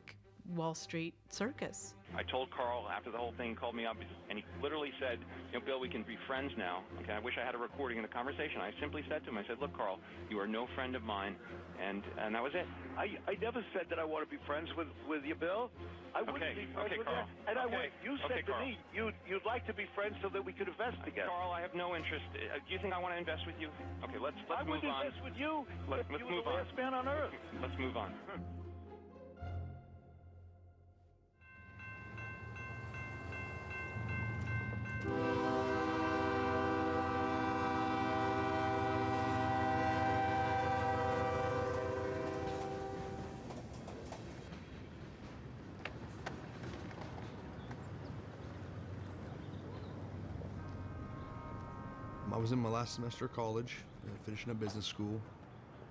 Wall Street circus. I told Carl after the whole thing, called me up, and he literally said, you know, Bill, we can be friends now. Okay, I wish I had a recording of the conversation. I simply said to him, I said, look, Carl, you are no friend of mine, and that was it. I never said that I want to be friends with you, Bill. I wouldn't be friends with Carl. you. And you said to me, you'd like to be friends so that we could invest together. Carl, I have no interest. Do you think I want to invest with you? Okay, let's move on. I would invest with you. Let's you move were on. the last man on earth. Let's move on. I was in my last semester of college, finishing up business school.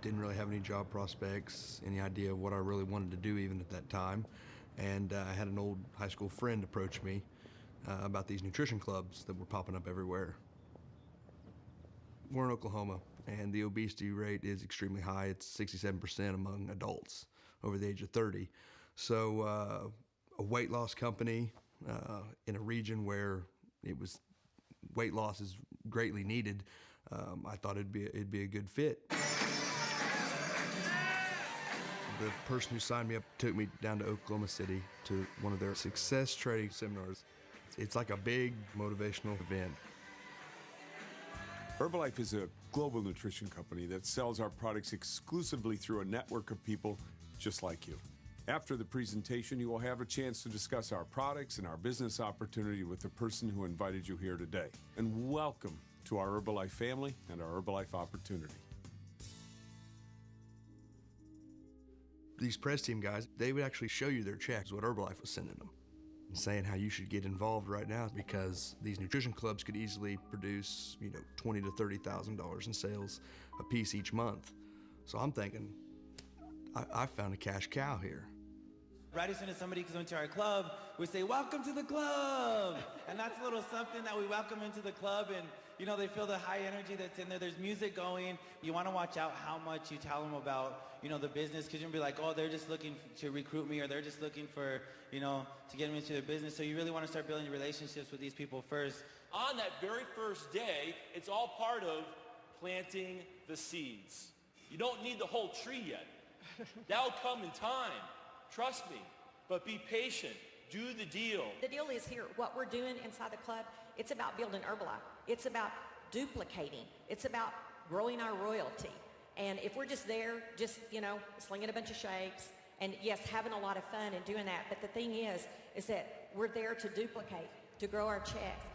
Didn't really have any job prospects, any idea of what I really wanted to do even at that time. And I had an old high school friend approach me about these nutrition clubs that were popping up everywhere. We're in Oklahoma, and the obesity rate is extremely high. It's 67% among adults over the age of 30. So a weight loss company in a region where weight loss is greatly needed, I thought it'd be a good fit. The person who signed me up took me down to Oklahoma City to one of their success trading seminars. It's like a big motivational event. Herbalife is a global nutrition company that sells our products exclusively through a network of people just like you. After the presentation, you will have a chance to discuss our products and our business opportunity with the person who invited you here today. And welcome to our Herbalife family and our Herbalife opportunity. These press team guys, they would actually show you their checks, what Herbalife was sending them, and saying how you should get involved right now because these nutrition clubs could easily produce, $20,000 to $30,000 in sales a piece each month. So I'm thinking, I found a cash cow here. Right as soon as somebody comes into our club, we say, welcome to the club. And that's a little something that we welcome into the club, and they feel the high energy that's in there. There's music going. You want to watch out how much you tell them about, the business, because you'll be like, oh, they're just looking to recruit me, or they're just looking for, to get me into their business. So you really want to start building relationships with these people first. On that very first day, it's all part of planting the seeds. You don't need the whole tree yet. That'll come in time. Trust me. But be patient. Do the deal. The deal is here. What we're doing inside the club, it's about building Herbalife. It's about duplicating. It's about growing our royalty. And if we're just there, slinging a bunch of shakes, and yes, having a lot of fun and doing that, but the thing is that we're there to duplicate, to grow our checks.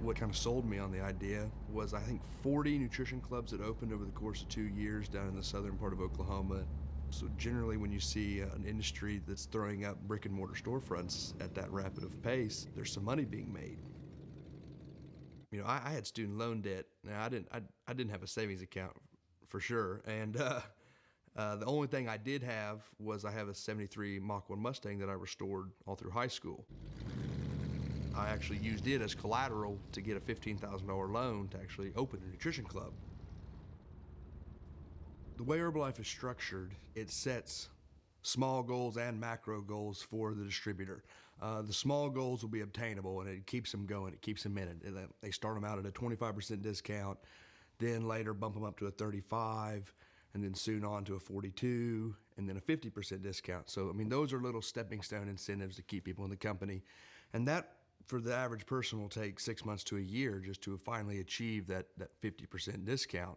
What kind of sold me on the idea was, I think, 40 nutrition clubs that opened over the course of 2 years down in the southern part of Oklahoma. So generally when you see an industry that's throwing up brick and mortar storefronts at that rapid of pace, there's some money being made. I had student loan debt. Now I didn't have a savings account for sure. And the only thing I did have was I have a 73 Mach 1 Mustang that I restored all through high school. I actually used it as collateral to get a $15,000 loan to actually open a nutrition club. The way Herbalife is structured, it sets small goals and macro goals for the distributor. The small goals will be obtainable, and it keeps them going, it keeps them in it. They start them out at a 25% discount, then later bump them up to a 35, and then soon on to a 42, and then a 50% discount. So, those are little stepping stone incentives to keep people in the company. And that, for the average person, will take 6 months to a year just to finally achieve that 50% discount.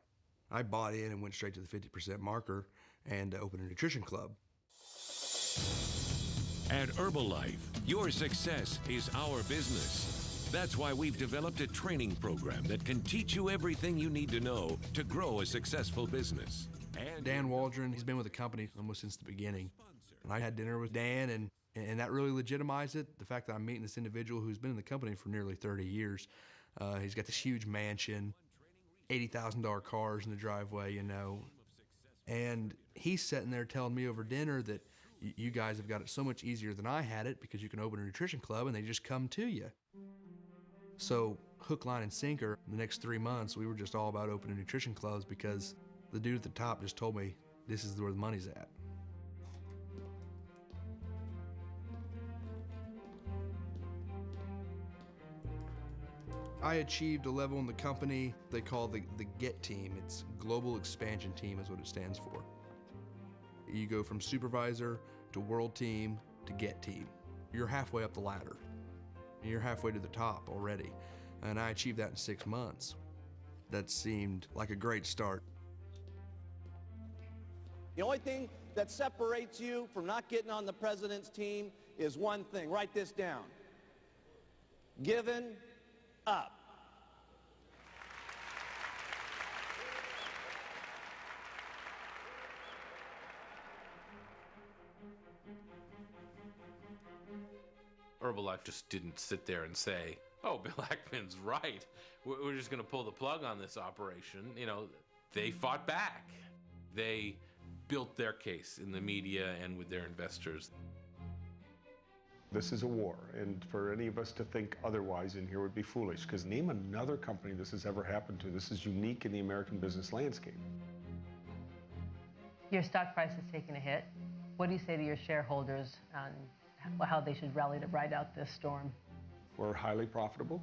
I bought in and went straight to the 50% marker and opened a nutrition club. At Herbalife, your success is our business. That's why we've developed a training program that can teach you everything you need to know to grow a successful business. And Dan Waldron, he's been with the company almost since the beginning. And I had dinner with Dan, and that really legitimized it. The fact that I'm meeting this individual who's been in the company for nearly 30 years. He's got this huge mansion, $80,000 cars in the driveway, And he's sitting there telling me over dinner that you guys have got it so much easier than I had it because you can open a nutrition club and they just come to you. So hook, line, and sinker, the next 3 months, we were just all about opening nutrition clubs because the dude at the top just told me this is where the money's at. I achieved a level in the company they call the GET team. It's Global Expansion Team is what it stands for. You go from supervisor to world team to GET team. You're halfway up the ladder. You're halfway to the top already. And I achieved that in 6 months. That seemed like a great start. The only thing that separates you from not getting on the president's team is one thing. Write this down. Giving up. Herbalife just didn't sit there and say, oh, Bill Ackman's right. We're just going to pull the plug on this operation. They fought back. They built their case in the media and with their investors. This is a war, and for any of us to think otherwise in here would be foolish, because name another company this has ever happened to. This is unique in the American business landscape. Your stock price has taken a hit. What do you say to your shareholders on how they should rally to ride out this storm? We're highly profitable.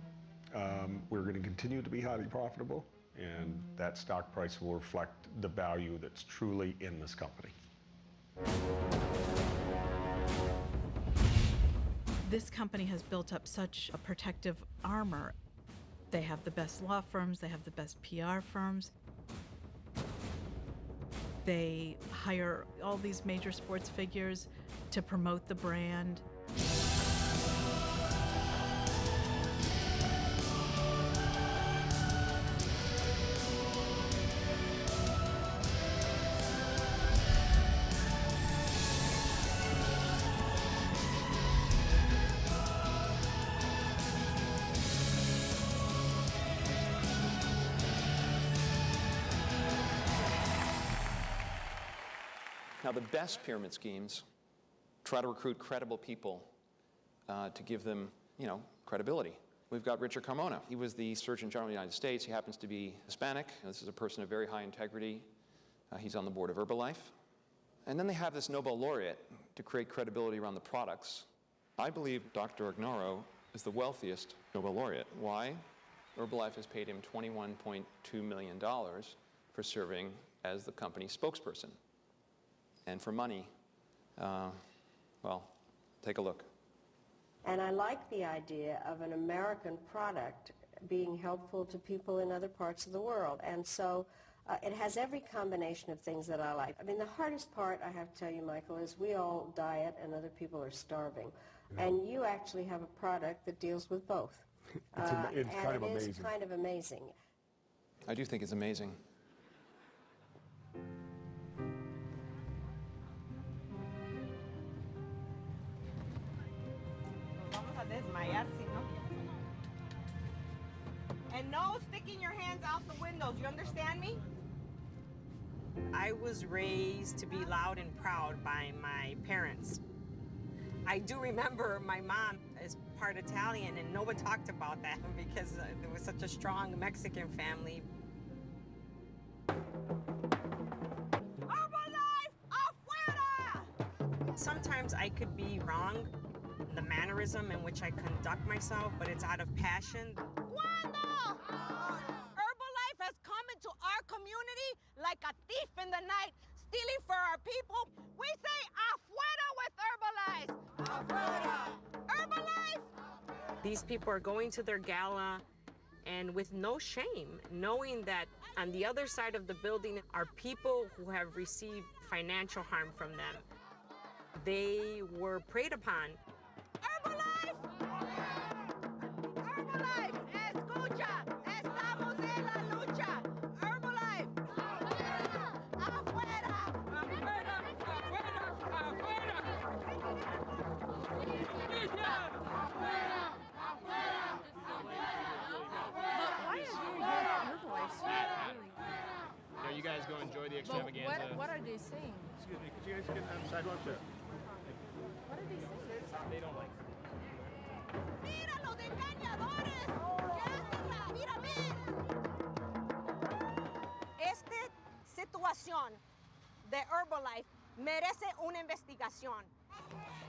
We're going to continue to be highly profitable, and that stock price will reflect the value that's truly in this company. This company has built up such a protective armor They have the best law firms, they have the best PR firms. They hire all these major sports figures to promote the brand. Now, the best pyramid schemes try to recruit credible people to give them, credibility. We've got Richard Carmona. He was the Surgeon General of the United States. He happens to be Hispanic. This is a person of very high integrity. He's on the board of Herbalife. And then they have this Nobel laureate to create credibility around the products. I believe Dr. Ignoro is the wealthiest Nobel laureate. Why? Herbalife has paid him $21.2 million for serving as the company's spokesperson. And for money, well, take a look. And I like the idea of an American product being helpful to people in other parts of the world. And so it has every combination of things that I like. I mean, the hardest part, I have to tell you, Michael, is we all diet and other people are starving. Yeah. And you actually have a product that deals with both. It's kind of amazing. It is kind of amazing. I do think it's amazing. And no sticking your hands out the windows, you understand me? I was raised to be loud and proud by my parents. I do remember my mom is part Italian, and no one talked about that because there was such a strong Mexican family. Herbalife, afuera! Sometimes I could be wrong, the mannerism in which I conduct myself, but it's out of passion. Cuando Herbalife has come into our community like a thief in the night, stealing for our people, we say afuera with Herbalife. Afuera! Herbalife! These people are going to their gala and with no shame, knowing that on the other side of the building are people who have received financial harm from them. They were preyed upon. Herbalife! Herbalife! Escucha! Estamos en la lucha! Herbalife! Afuera! Afuera! Afuera! Now you guys go enjoy the extravaganza. What are they saying? Excuse me, could you guys get on the sidewalk there? What are they saying? They don't like it. ¡Mira los engañadores! ¿Qué hacen la? ¡Mira, Esta situación de Herbalife merece una investigación.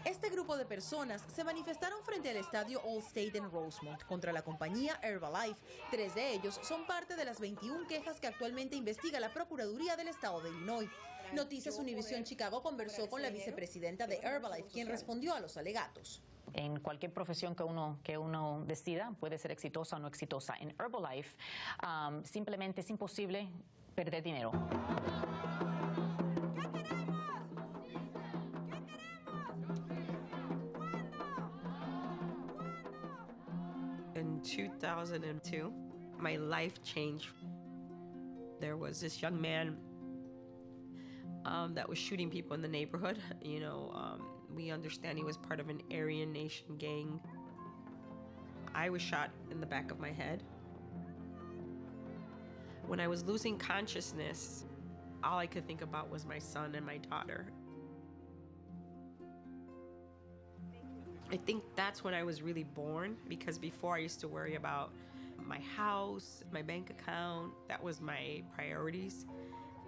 Este grupo de personas se manifestaron frente al estadio Allstate en Rosemont contra la compañía Herbalife. 3 de ellos son parte de las 21 quejas que actualmente investiga la Procuraduría del Estado de Illinois. Noticias Univisión Chicago conversó con la vicepresidenta de Herbalife, quien respondió a los alegatos. En cualquier profesión que uno decida, puede ser exitosa o no exitosa. En Herbalife, simplemente es imposible perder dinero. In 2002, my life changed. There was this young man that was shooting people in the neighborhood. We understand he was part of an Aryan Nation gang. I was shot in the back of my head. When I was losing consciousness, all I could think about was my son and my daughter. I think that's when I was really born, because before I used to worry about my house, my bank account. That was my priorities.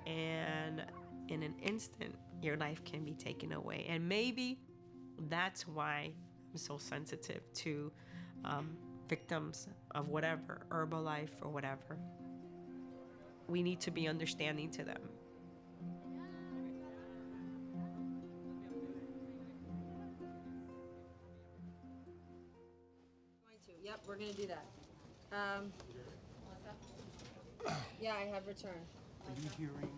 And in an instant, your life can be taken away. And maybe that's why I'm so sensitive to victims of whatever, Herbalife or whatever. We need to be understanding to them. Yep, we're gonna do that. Yeah, I have returned. Are you hearing?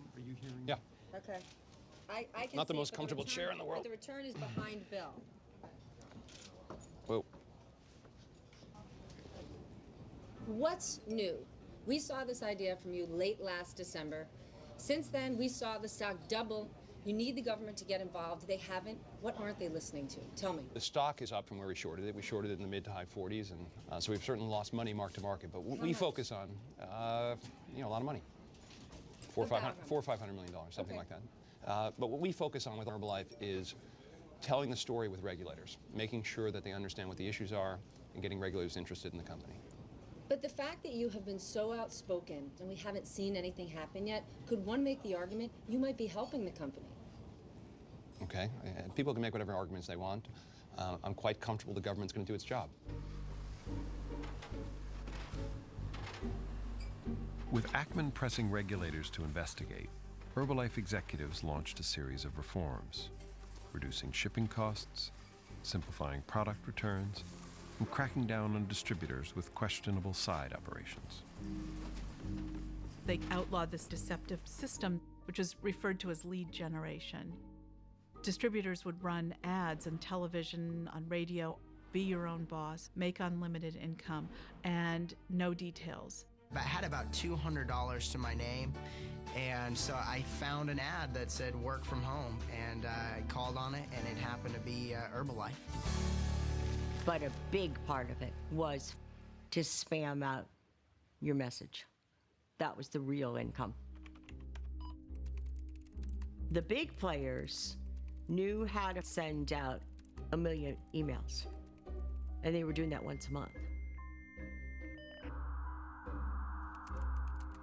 Yeah. Okay. I can Not the see most it, but comfortable return- chair in the world. But the return is behind Bill. Whoa. What's new? We saw this idea from you late last December. Since then, we saw the stock double. You need the government to get involved. They haven't. What aren't they listening to? Tell me. The stock is up from where we shorted it. We shorted it in the mid to high 40s, and so we've certainly lost money mark to market. But we focus on, a lot of money, $400 or $500 million, something like that. But what we focus on with Herbalife is telling the story with regulators, making sure that they understand what the issues are, and getting regulators interested in the company. But the fact that you have been so outspoken and we haven't seen anything happen yet, could one make the argument you might be helping the company? Okay, and people can make whatever arguments they want. I'm quite comfortable the government's going to do its job. With Ackman pressing regulators to investigate, Herbalife executives launched a series of reforms, reducing shipping costs, simplifying product returns, and cracking down on distributors with questionable side operations. They outlawed this deceptive system, which is referred to as lead generation. Distributors would run ads on television, on radio, be your own boss, make unlimited income, and no details. I had about $200 to my name, and so I found an ad that said work from home, and I called on it, and it happened to be Herbalife. But a big part of it was to spam out your message. That was the real income. The big players knew how to send out 1 million emails, and they were doing that once a month.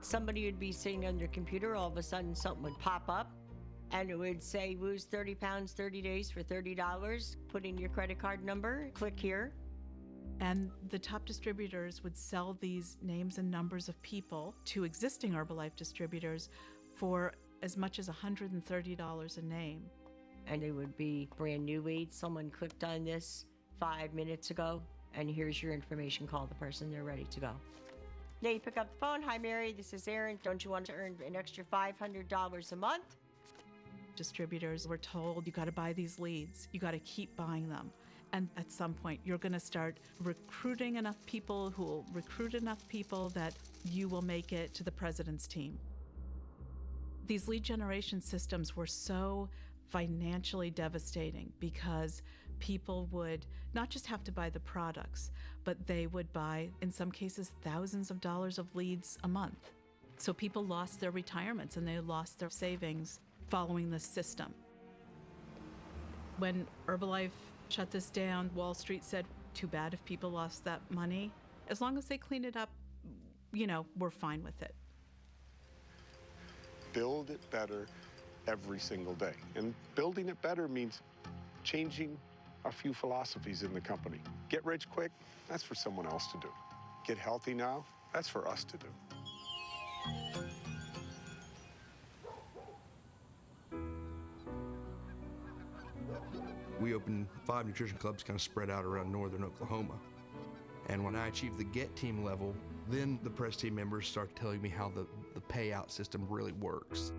Somebody would be sitting on their computer, all of a sudden something would pop up, and it would say, lose 30 pounds, 30 days for $30, put in your credit card number, click here. And the top distributors would sell these names and numbers of people to existing Herbalife distributors for as much as $130 a name. And it would be brand new leads. Someone clicked on this 5 minutes ago, and here's your information. Call the person, they're ready to go. Now you pick up the phone. Hi, Mary, this is Erin. Don't you want to earn an extra $500 a month? Distributors were told, you got to buy these leads. You got to keep buying them. And at some point, you're going to start recruiting enough people who will recruit enough people that you will make it to the president's team. These lead generation systems were so financially devastating because people would not just have to buy the products, but they would buy, in some cases, thousands of dollars of leads a month. So people lost their retirements and they lost their savings following this system. When Herbalife shut this down, Wall Street said, too bad if people lost that money. As long as they clean it up, we're fine with it. Build it better every single day. And building it better means changing a few philosophies in the company. Get rich quick, that's for someone else to do. Get healthy now, that's for us to do. We opened 5 nutrition clubs kind of spread out around northern Oklahoma. And when I achieved the GET team level, then the press team members started telling me how the payout system really works.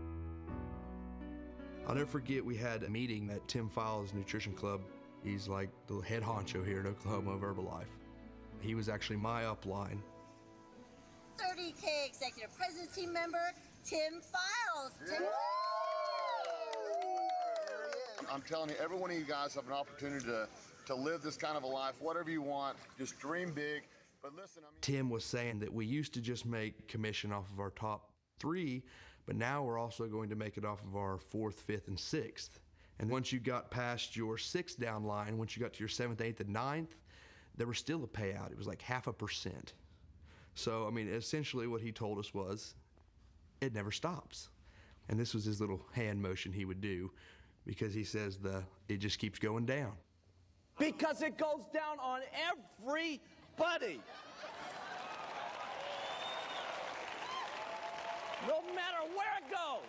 I'll never forget, we had a meeting at Tim Files' nutrition club. He's like the head honcho here in Oklahoma of Herbalife. He was actually my upline. 30K executive president team member, Tim Files. I'm telling you, every one of you guys have an opportunity to live this kind of a life, whatever you want, just dream big. But listen, Tim was saying that we used to just make commission off of our top 3, but now we're also going to make it off of our 4th, 5th, and 6th. And once you got past your 6th down line, once you got to your 7th, 8th, and 9th, there was still a payout. It was like 0.5%. So, I mean, essentially what he told us was, it never stops. And this was his little hand motion he would do, because he says it just keeps going down. Because it goes down on everybody. No matter where it goes.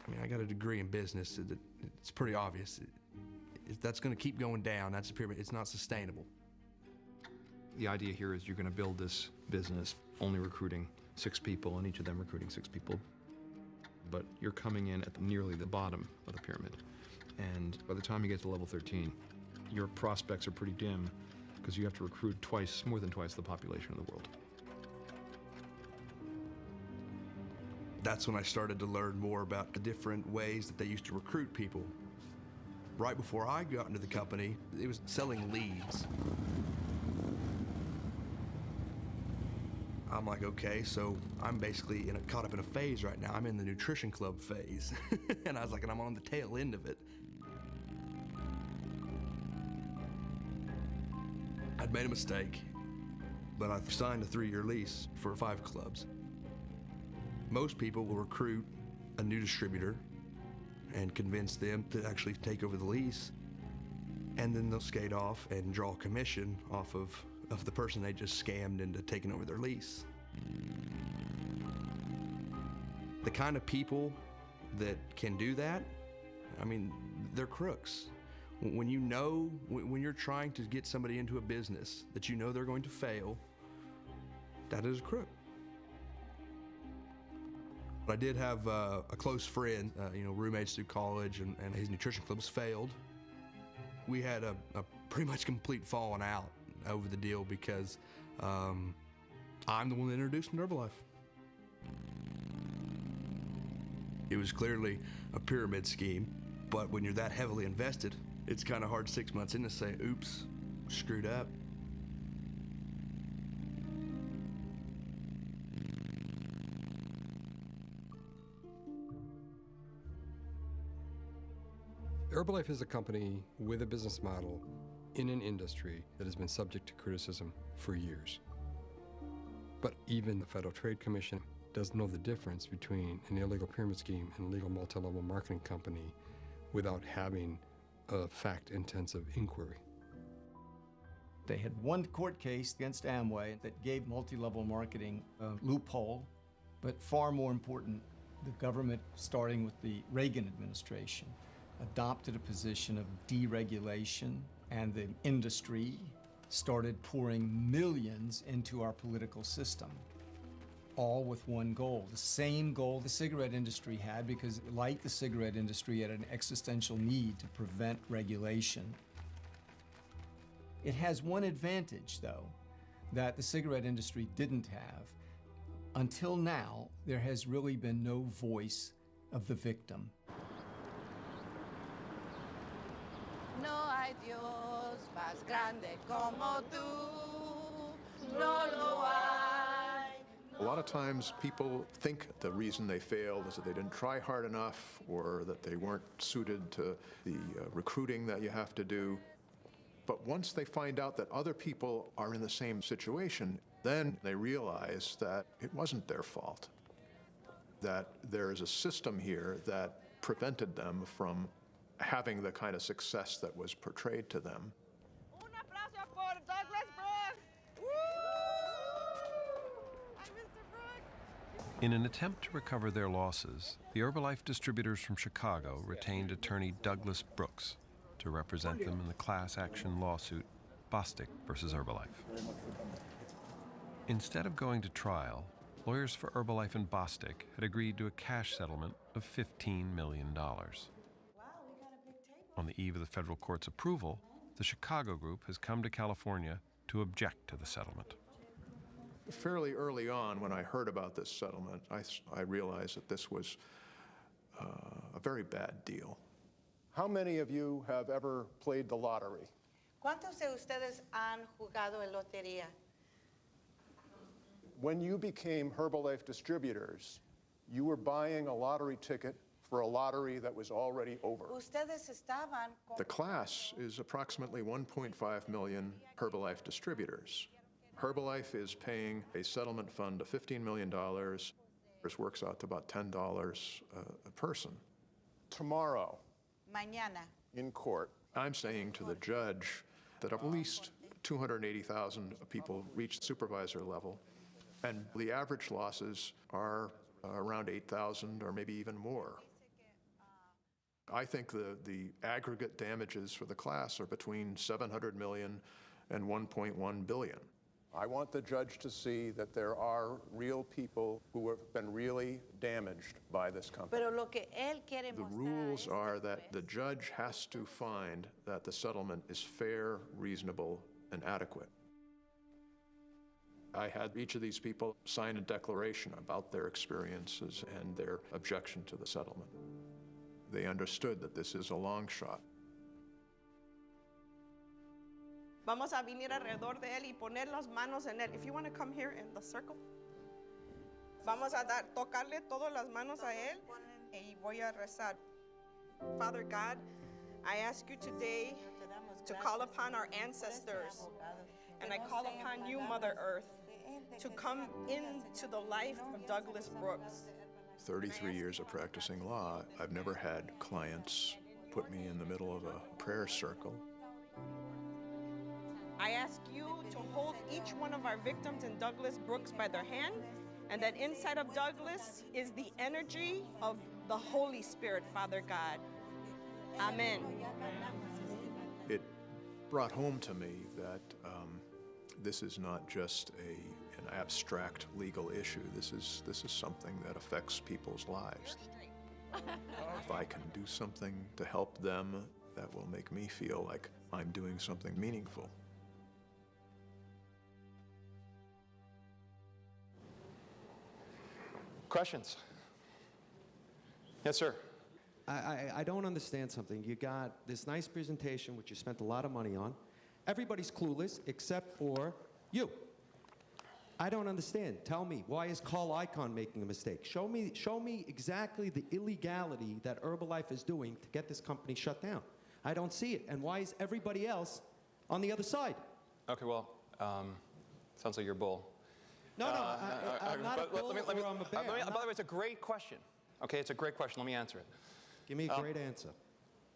I mean, I got a degree in business. It's pretty obvious. If that's going to keep going down, that's a pyramid. It's not sustainable. The idea here is you're going to build this business only recruiting 6 people, and each of them recruiting 6 people. But you're coming in at nearly the bottom of the pyramid. And by the time you get to level 13, your prospects are pretty dim because you have to recruit more than twice the population of the world. That's when I started to learn more about the different ways that they used to recruit people. Right before I got into the company, it was selling leads. I'm like, okay, so I'm basically caught up in a phase right now. I'm in the nutrition club phase. And I was like, and I'm on the tail end of it. I'd made a mistake, but I've signed a 3-year lease for 5 clubs. Most people will recruit a new distributor and convince them to actually take over the lease, and then they'll skate off and draw commission off of the person they just scammed into taking over their lease. The kind of people that can do that, I mean, they're crooks. When you're trying to get somebody into a business that you know they're going to fail, that is a crook. I did have a close friend, roommates through college, and his nutrition clubs failed. We had a pretty much complete falling out over the deal because I'm the one that introduced him to Herbalife. It was clearly a pyramid scheme, but when you're that heavily invested, it's kind of hard 6 months in to say, oops, screwed up. Herbalife is a company with a business model in an industry that has been subject to criticism for years. But even the Federal Trade Commission doesn't know the difference between an illegal pyramid scheme and a legal multi-level marketing company without having a fact-intensive inquiry. They had one court case against Amway that gave multi-level marketing a loophole, but far more important, the government, starting with the Reagan administration, adopted a position of deregulation, and the industry started pouring millions into our political system, all with one goal, the same goal the cigarette industry had, because like the cigarette industry, it had an existential need to prevent regulation. It has one advantage, though, that the cigarette industry didn't have. Until now, there has really been no voice of the victim. No hay Dios más grande como tú, no lo hay. A lot of times people think the reason they failed is that they didn't try hard enough or that they weren't suited to the recruiting that you have to do. But once they find out that other people are in the same situation, then they realize that it wasn't their fault, that there is a system here that prevented them from having the kind of success that was portrayed to them. In an attempt to recover their losses, the Herbalife distributors from Chicago retained attorney Douglas Brooks to represent them in the class action lawsuit Bostic versus Herbalife. Instead of going to trial, lawyers for Herbalife and Bostic had agreed to a cash settlement of $15 million. On the eve of the federal court's approval, the Chicago group has come to California to object to the settlement. Fairly early on, when I heard about this settlement, I realized that this was a very bad deal. How many of you have ever played the lottery? ¿Cuántos de ustedes han jugado en lotería? When you became Herbalife distributors, you were buying a lottery ticket for a lottery that was already over. Ustedes estaban The class is approximately 1.5 million Herbalife distributors. Herbalife is paying a settlement fund of $15 million. This works out to about $10 a person. Tomorrow, mañana. in court, I'm saying to the judge that at least 280,000 people reached supervisor level, and the average losses are around 8,000 or maybe even more. I think the aggregate damages for the class are between 700 million and 1.1 billion. I want the judge to see that there are real people who have been really damaged by this company. Pero lo que él quiere The mostrar rules are that the judge has to find that the settlement is fair, reasonable, and adequate. I had each of these people sign a declaration about their experiences and their objection to the settlement. They understood that this is a long shot. Vamos a venir alrededor de él y poner las manos en él. If you want to come here in the circle. Vamos a tocarle todas las manos a él y voy a rezar. Father God, I ask you today to call upon our ancestors, and I call upon you, Mother Earth, to come into the life of Douglas Brooks. 33 years of practicing law, I've never had clients put me in the middle of a prayer circle. I ask you to hold each one of our victims in Douglas Brooks by their hand, and that inside of Douglas is the energy of the Holy Spirit, Father God. Amen. It brought home to me that this is not just an abstract legal issue. This is something that affects people's lives. If I can do something to help them, that will make me feel like I'm doing something meaningful. Questions? Yes, sir. I don't understand something. You got this nice presentation, which you spent a lot of money on. Everybody's clueless except for you. I don't understand. Tell me, why is Carl Icahn making a mistake? Show me exactly the illegality that Herbalife is doing to get this company shut down. I don't see it. And why is everybody else on the other side? Okay, well, sounds like you're a bull. No, I'm not a bull or I'm a bear. By the way, it's a great question. Okay, it's a great question. Let me answer it. Give me a great answer.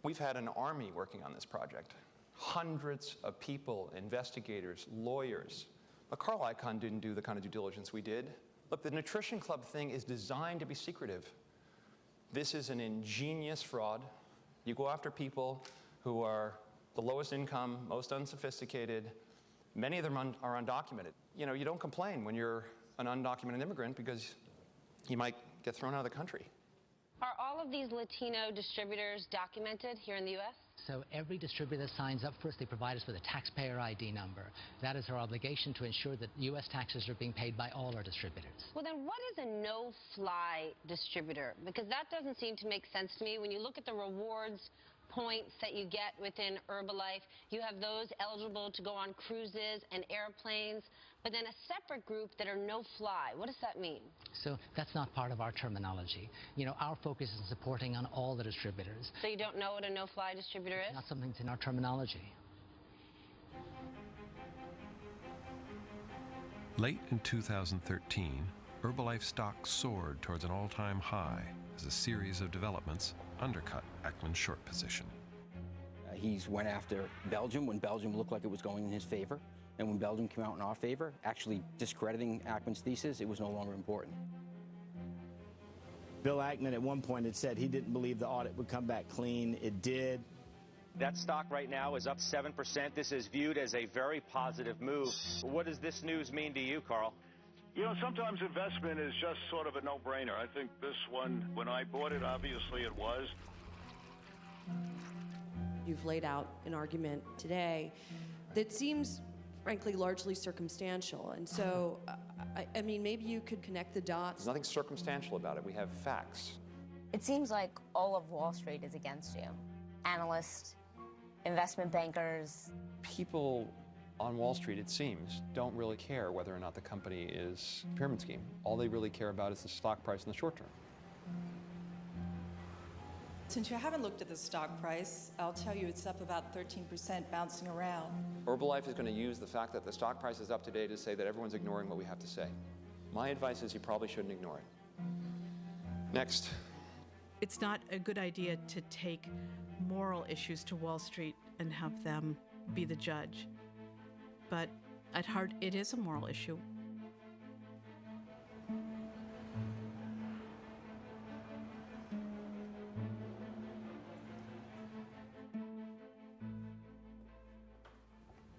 We've had an army working on this project. Hundreds of people, investigators, lawyers. But Carl Icahn didn't do the kind of due diligence we did. Look, the Nutrition Club thing is designed to be secretive. This is an ingenious fraud. You go after people who are the lowest income, most unsophisticated. Many of them are undocumented. You know, you don't complain when you're an undocumented immigrant because you might get thrown out of the country. Are all of these Latino distributors documented here in the U.S.? So every distributor that signs up for us, they provide us with a taxpayer ID number. That is our obligation to ensure that U.S. taxes are being paid by all our distributors. Well, then what is a no-fly distributor? Because that doesn't seem to make sense to me. When you look at the rewards points that you get within Herbalife, you have those eligible to go on cruises and airplanes, but then a separate group that are no-fly. What does that mean? So that's not part of our terminology. You know, our focus is supporting on all the distributors. So you don't know what a no-fly distributor is? It's not something that's in our terminology. Late in 2013, Herbalife stock soared towards an all-time high as a series of developments undercut Ackman's short position. He's went after Belgium when Belgium looked like it was going in his favor. And when Belgium came out in our favor, actually discrediting Ackman's thesis, it was no longer important. Bill Ackman at one point had said he didn't believe the audit would come back clean. It did. That stock right now is up 7%. This is viewed as a very positive move. What does this news mean to you, Carl? You know, sometimes investment is just sort of a no-brainer. I think this one, when I bought it, obviously it was. You've laid out an argument today that seems, frankly, largely circumstantial. And so, I mean, maybe you could connect the dots. There's nothing circumstantial about it. We have facts. It seems like all of Wall Street is against you. Analysts, investment bankers. People on Wall Street, it seems, don't really care whether or not the company is a pyramid scheme. All they really care about is the stock price in the short term. Since you haven't looked at the stock price, I'll tell you it's up about 13%, bouncing around. Herbalife is going to use the fact that the stock price is up today to say that everyone's ignoring what we have to say. My advice is you probably shouldn't ignore it. Next. It's not a good idea to take moral issues to Wall Street and have them be the judge. But at heart, it is a moral issue.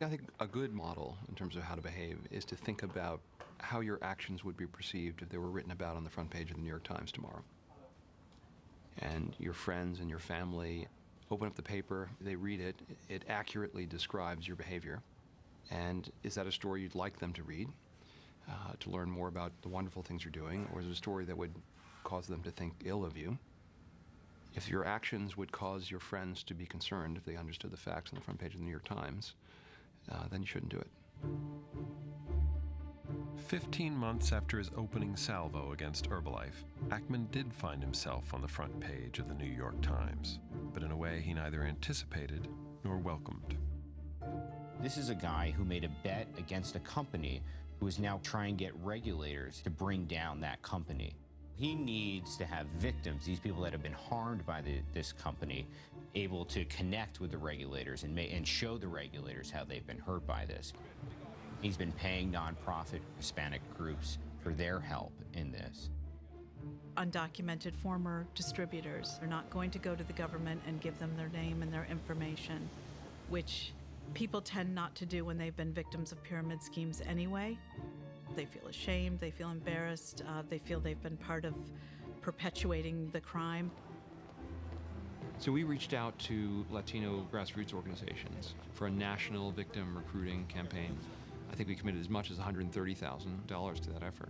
I think a good model in terms of how to behave is to think about how your actions would be perceived if they were written about on the front page of the New York Times tomorrow. And your friends and your family open up the paper, they read it, it accurately describes your behavior. And is that a story you'd like them to read, to learn more about the wonderful things you're doing, or is it a story that would cause them to think ill of you? If your actions would cause your friends to be concerned, if they understood the facts on the front page of the New York Times, then you shouldn't do it. 15 months after his opening salvo against Herbalife, Ackman did find himself on the front page of the New York Times, but in a way he neither anticipated nor welcomed. This is a guy who made a bet against a company who is now trying to get regulators to bring down that company. He needs to have victims, these people that have been harmed by this company, able to connect with the regulators and show the regulators how they've been hurt by this. He's been paying nonprofit Hispanic groups for their help in this. Undocumented former distributors are not going to go to the government and give them their name and their information, which people tend not to do when they've been victims of pyramid schemes anyway. They feel ashamed, they feel embarrassed, they feel they've been part of perpetuating the crime. So we reached out to Latino grassroots organizations for a national victim recruiting campaign. I think we committed as much as $130,000 to that effort.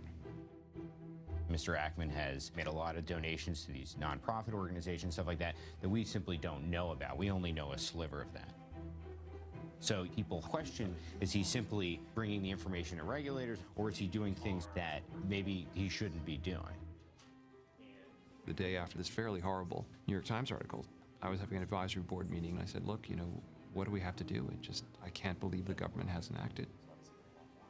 Mr. Ackman has made a lot of donations to these nonprofit organizations, stuff like that, that we simply don't know about. We only know a sliver of that. So people question, is he simply bringing the information to regulators, or is he doing things that maybe he shouldn't be doing? The day after this fairly horrible New York Times article, I was having an advisory board meeting, and I said, look, what do we have to do? I can't believe the government hasn't acted.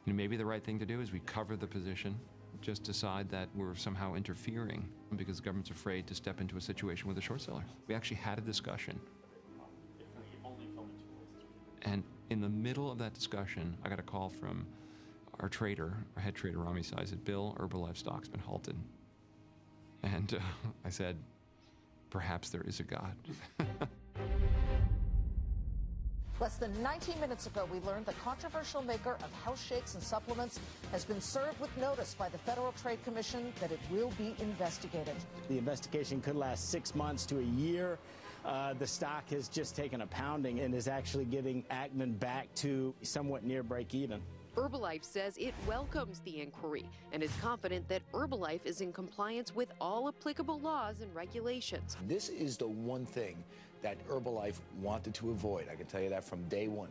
Maybe the right thing to do is we cover the position, just decide that we're somehow interfering because the government's afraid to step into a situation with a short seller. We actually had a discussion. And in the middle of that discussion, I got a call from our trader, our head trader, Rami Sai, said, Bill, Herbalife stock's been halted. And I said, perhaps there is a God. Less than 19 minutes ago, we learned the controversial maker of health shakes and supplements has been served with notice by the Federal Trade Commission that it will be investigated. The investigation could last 6 months to a year. The stock has just taken a pounding and is actually getting Ackman back to somewhat near break even. Herbalife says it welcomes the inquiry and is confident that Herbalife is in compliance with all applicable laws and regulations. This is the one thing that Herbalife wanted to avoid. I can tell you that from day one.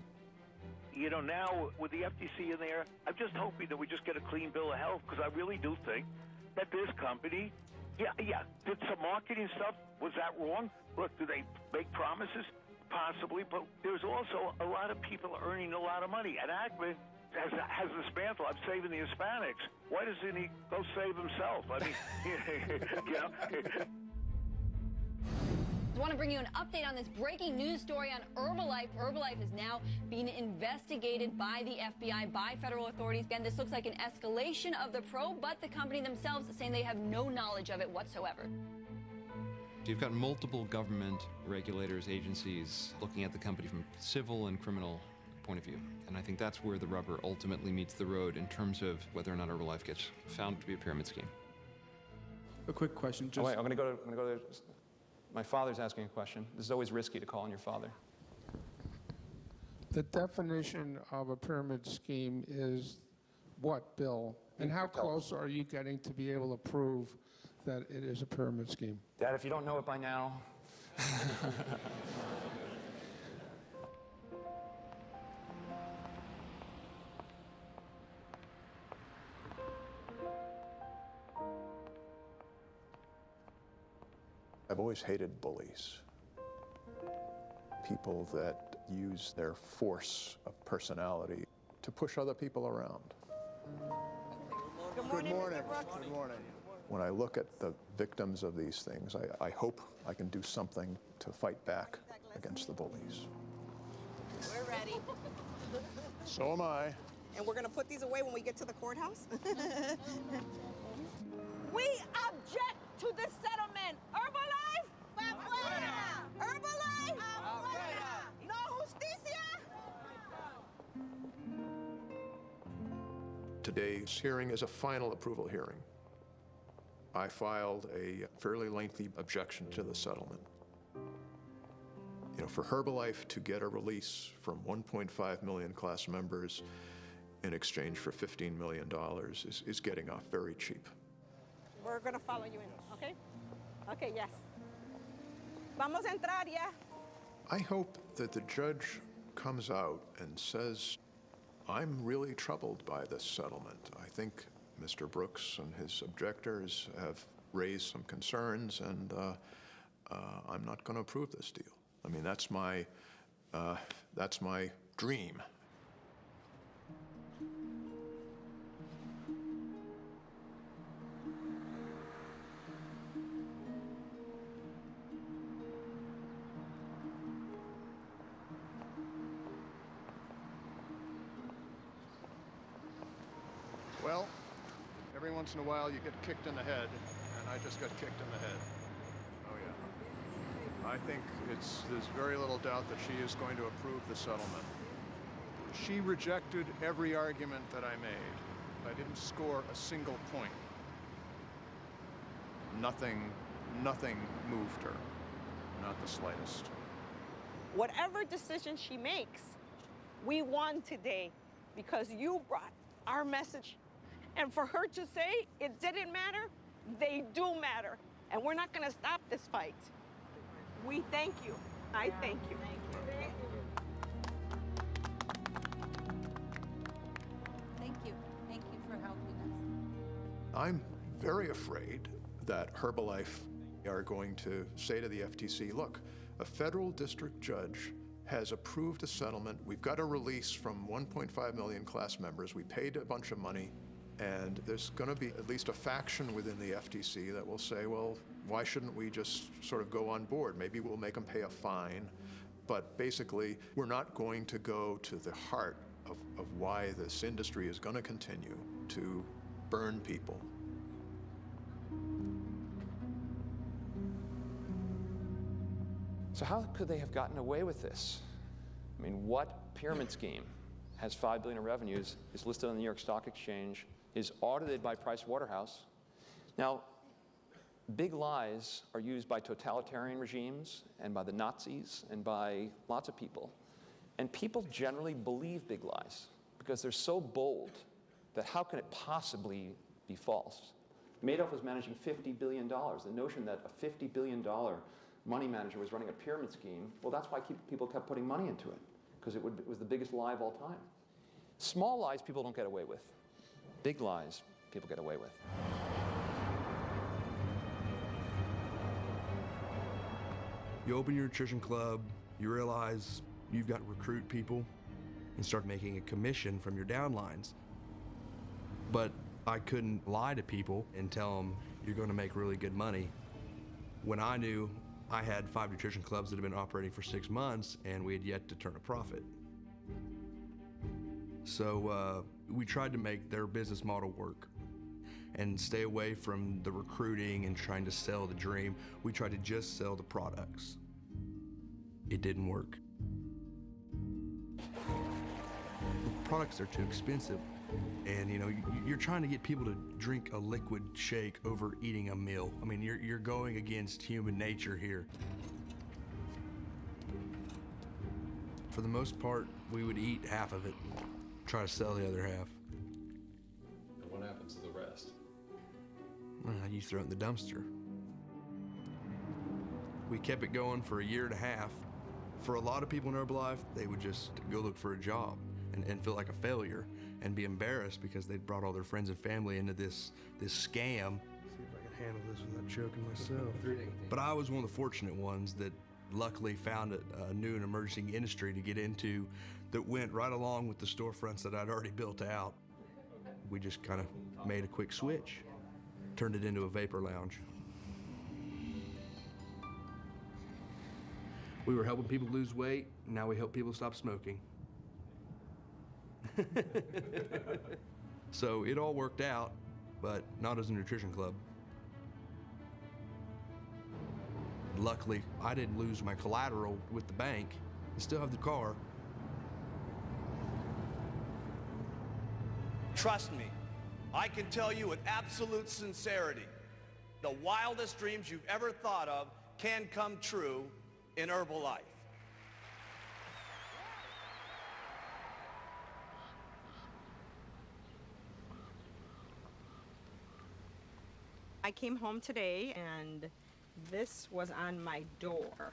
Now with the FTC in there, I'm just hoping that we just get a clean bill of health, because I really do think that this company, did some marketing stuff. Was that wrong? Look, do they make promises? Possibly, but there's also a lot of people earning a lot of money. And Ackman has this mantle. I'm saving the Hispanics. Why doesn't he go save himself? I mean, I want to bring you an update on this breaking news story on Herbalife. Herbalife is now being investigated by the FBI, by federal authorities. Again, this looks like an escalation of the probe, but the company themselves is saying they have no knowledge of it whatsoever. You've got multiple government regulators, agencies looking at the company from civil and criminal point of view. And I think that's where the rubber ultimately meets the road in terms of whether or not Herbalife gets found to be a pyramid scheme. A quick question. Oh, wait, I'm going to go to my father's asking a question. This is always risky to call on your father. The definition of a pyramid scheme is what, Bill? And how close are you getting to be able to prove that it is a pyramid scheme? Dad, if you don't know it by now. I've always hated bullies. People that use their force of personality to push other people around. Good morning, Mr. Brooks. Good morning. When I look at the victims of these things, I hope I can do something to fight back against the bullies. We're ready. So am I. And we're going to put these away when we get to the courthouse. We object to this settlement. Herbalife, afuera. Herbalife, afuera. No justicia. Today's hearing is a final approval hearing. I filed a fairly lengthy objection to the settlement. You know, for Herbalife to get a release from 1.5 million class members in exchange for $15 million is getting off very cheap. We're going to follow you in, okay? Okay, yes. Vamos a entrar ya. I hope that the judge comes out and says, I'm really troubled by this settlement. I think Mr. Brooks and his objectors have raised some concerns, and I'm not going to approve this deal. I mean, that's my dream. Well, every once in a while you get kicked in the head, and I just got kicked in the head. Oh yeah. I think there's very little doubt that she is going to approve the settlement. She rejected every argument that I made. I didn't score a single point. Nothing moved her, not the slightest. Whatever decision she makes, we won today because you brought our message. And for her to say it didn't matter, they do matter. And we're not going to stop this fight. We thank you. I thank you. Thank you. Thank you for helping us. I'm very afraid that Herbalife are going to say to the FTC, look, a federal district judge has approved a settlement. We've got a release from 1.5 million class members. We paid a bunch of money. And there's going to be at least a faction within the FTC that will say, well, why shouldn't we just sort of go on board? Maybe we'll make them pay a fine. But basically, we're not going to go to the heart of why this industry is going to continue to burn people. So how could they have gotten away with this? I mean, what pyramid scheme has $5 billion in revenues, is listed on the New York Stock Exchange, is audited by Price Waterhouse? Now, big lies are used by totalitarian regimes and by the Nazis and by lots of people. And people generally believe big lies because they're so bold that how can it possibly be false? Madoff was managing $50 billion. The notion that a $50 billion money manager was running a pyramid scheme, well, that's why people kept putting money into it, because it was the biggest lie of all time. Small lies people don't get away with. Big lies people get away with. You open your nutrition club, you realize you've got to recruit people and start making a commission from your downlines. But I couldn't lie to people and tell them you're going to make really good money when I knew I had 5 nutrition clubs that had been operating for 6 months and we had yet to turn a profit. So we tried to make their business model work and stay away from the recruiting and trying to sell the dream. We tried to just sell the products. It didn't work. The products are too expensive. And you know, you're trying to get people to drink a liquid shake over eating a meal. I mean, you're going against human nature here. For the most part, we would eat half of it, try to sell the other half. And what happens to the rest? You throw it in the dumpster. We kept it going for 1.5 years. For a lot of people in Herbalife, they would just go look for a job and feel like a failure and be embarrassed because they'd brought all their friends and family into this scam. See if I can handle this without choking myself. But I was one of the fortunate ones that luckily found a new and emerging industry to get into that went right along with the storefronts that I'd already built out. We just kind of made a quick switch, turned it into a vapor lounge. We were helping people lose weight, now we help people stop smoking. So it all worked out, but not as a nutrition club. Luckily, I didn't lose my collateral with the bank. I still have the car. Trust me, I can tell you with absolute sincerity, the wildest dreams you've ever thought of can come true in Herbalife. I came home today and this was on my door.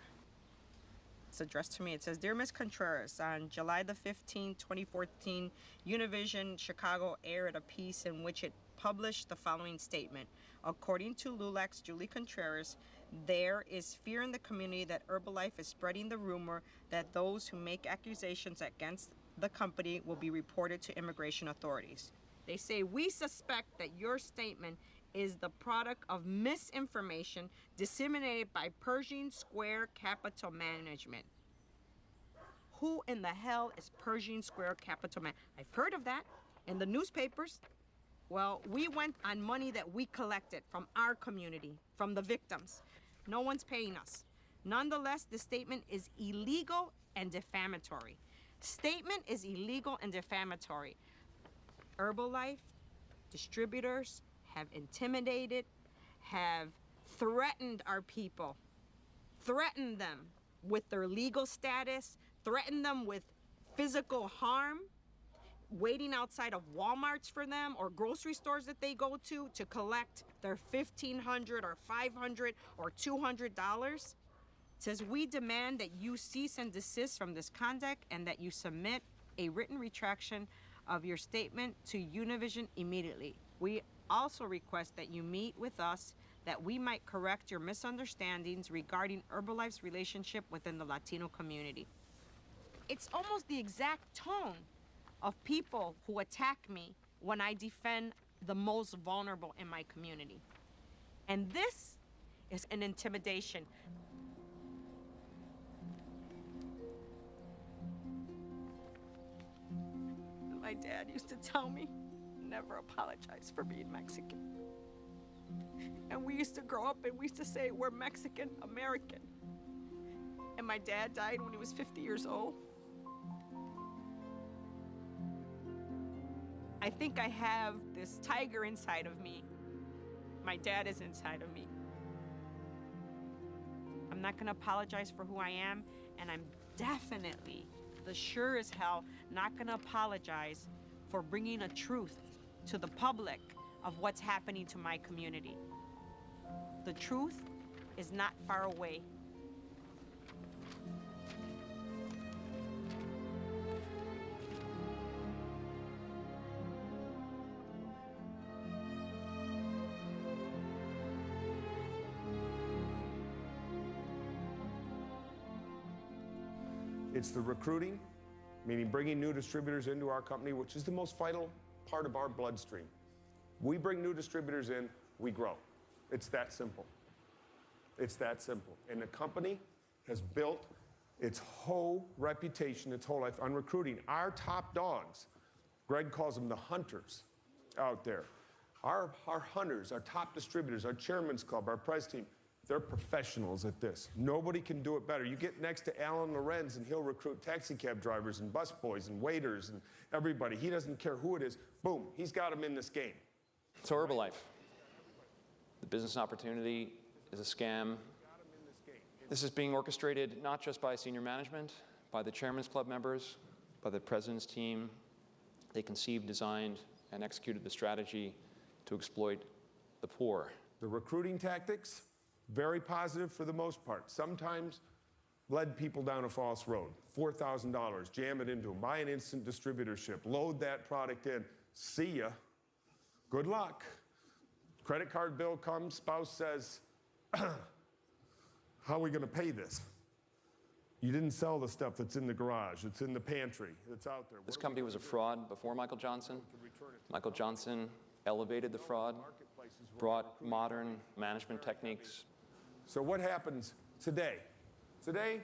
It's addressed to me. It says, Dear Ms. Contreras, on July the 15th, 2014, Univision Chicago aired a piece in which it published the following statement. According to LULAC's Julie Contreras, there is fear in the community that Herbalife is spreading the rumor that those who make accusations against the company will be reported to immigration authorities. They say, we suspect that your statement is the product of misinformation disseminated by Pershing Square Capital Management. Who in the hell is Pershing Square Capital Management? I've heard of that in the newspapers. Well, we went on money that we collected from our community, from the victims. No one's paying us. Nonetheless, the statement is illegal and defamatory. Statement is illegal and defamatory. Herbalife distributors have intimidated, have threatened our people, threatened them with their legal status, threatened them with physical harm, waiting outside of Walmarts for them or grocery stores that they go to collect their $1,500 or $500 or $200. It says, we demand that you cease and desist from this conduct and that you submit a written retraction of your statement to Univision immediately. We also request that you meet with us that we might correct your misunderstandings regarding Herbalife's relationship within the Latino community. It's almost the exact tone of people who attack me when I defend the most vulnerable in my community. And this is an intimidation. My dad used to tell me, never apologize for being Mexican. And we used to grow up and we used to say, we're Mexican American. And my dad died when he was 50 years old. I think I have this tiger inside of me. My dad is inside of me. I'm not gonna apologize for who I am, and I'm definitely, the sure as hell, not gonna apologize for bringing a truth to the public of what's happening to my community. The truth is not far away. It's the recruiting, meaning bringing new distributors into our company, which is the most vital part of our bloodstream. We bring new distributors in, we grow. It's that simple. It's that simple. And the company has built its whole reputation, its whole life on recruiting. Our top dogs, Greg calls them the hunters out there. Our hunters, our top distributors, our chairman's club, our press team, they're professionals at this. Nobody can do it better. You get next to Alan Lorenz and he'll recruit taxi cab drivers and busboys and waiters and everybody. He doesn't care who it is. Boom, he's got them in this game. So Herbalife, the business opportunity is a scam. This is being orchestrated not just by senior management, by the Chairman's Club members, by the President's team. They conceived, designed, and executed the strategy to exploit the poor. The recruiting tactics, very positive for the most part. Sometimes led people down a false road. $4,000, jam it into them, buy an instant distributorship, load that product in, see ya, good luck. Credit card bill comes, spouse says, how are we gonna pay this? You didn't sell the stuff that's in the garage, it's in the pantry, it's out there. This company was a fraud before Michael Johnson. Michael Johnson elevated the fraud, brought modern management techniques. So what happens today? Today,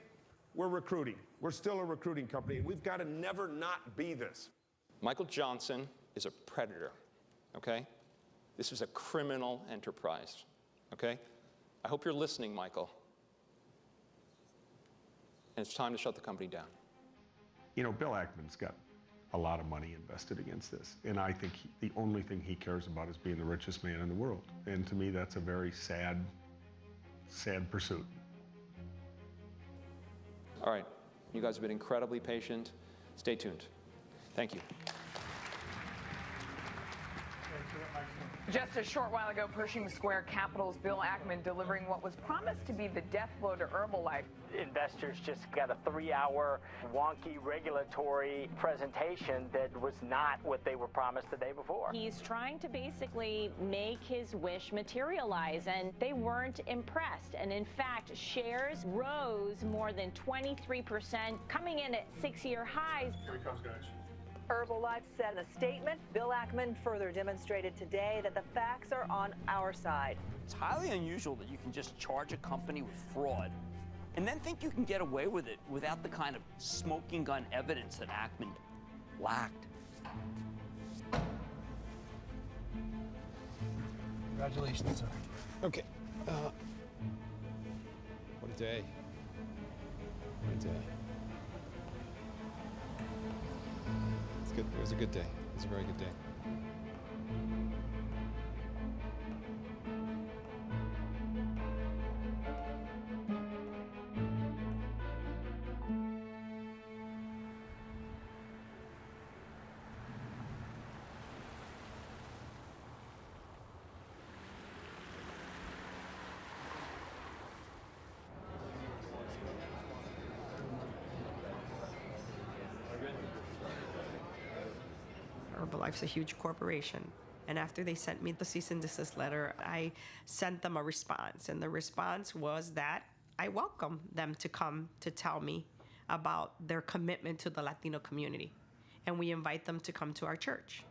we're recruiting. We're still a recruiting company, and we've got to never not be this. Michael Johnson is a predator, okay? This is a criminal enterprise, okay? I hope you're listening, Michael. And it's time to shut the company down. You know, Bill Ackman's got a lot of money invested against this. And I think the only thing he cares about is being the richest man in the world. And to me, that's a very sad, sad pursuit. All right, you guys have been incredibly patient. Stay tuned. Thank you. Just a short while ago, Pershing Square Capital's Bill Ackman delivering what was promised to be the death blow to Herbalife. Investors just got a 3-hour wonky regulatory presentation that was not what they were promised the day before. He's trying to basically make his wish materialize, and they weren't impressed. And in fact, shares rose more than 23%, coming in at 6-year highs. Here he comes, guys. Herbalife said in a statement. Bill Ackman further demonstrated today that the facts are on our side. It's highly unusual that you can just charge a company with fraud and then think you can get away with it without the kind of smoking gun evidence that Ackman lacked. Congratulations, sir. Okay. What a day. What a day. Good. It was a good day. It was a very good day. Herbalife's a huge corporation. And after they sent me the cease and desist letter, I sent them a response. And the response was that I welcome them to come to tell me about their commitment to the Latino community. And we invite them to come to our church.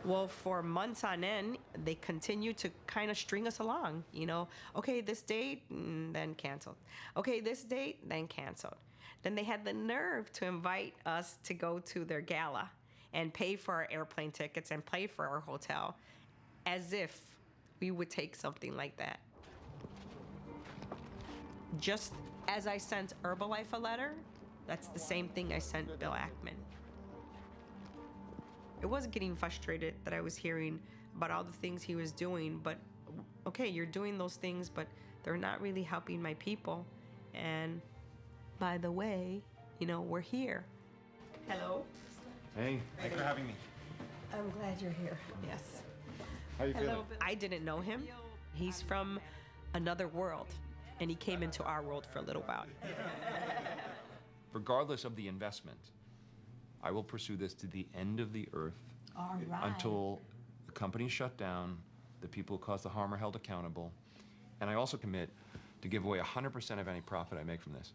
Well, for months on end, they continued to kind of string us along. You know, okay, this date, then canceled. Okay, this date, then canceled. Then they had the nerve to invite us to go to their gala and pay for our airplane tickets and pay for our hotel, as if we would take something like that. Just as I sent Herbalife a letter, that's the same thing I sent Bill Ackman. It was getting frustrated that I was hearing about all the things he was doing, but okay, you're doing those things, but they're not really helping my people. And by the way, you know, we're here. Hello. Hey, thanks for having me. I'm glad you're here. Yes. How you feeling? I didn't know him. He's from another world, and he came into our world for a little while. Regardless of the investment, I will pursue this to the end of the earth. All right. Until the company's shut down, the people who caused the harm are held accountable, and I also commit to give away 100% of any profit I make from this.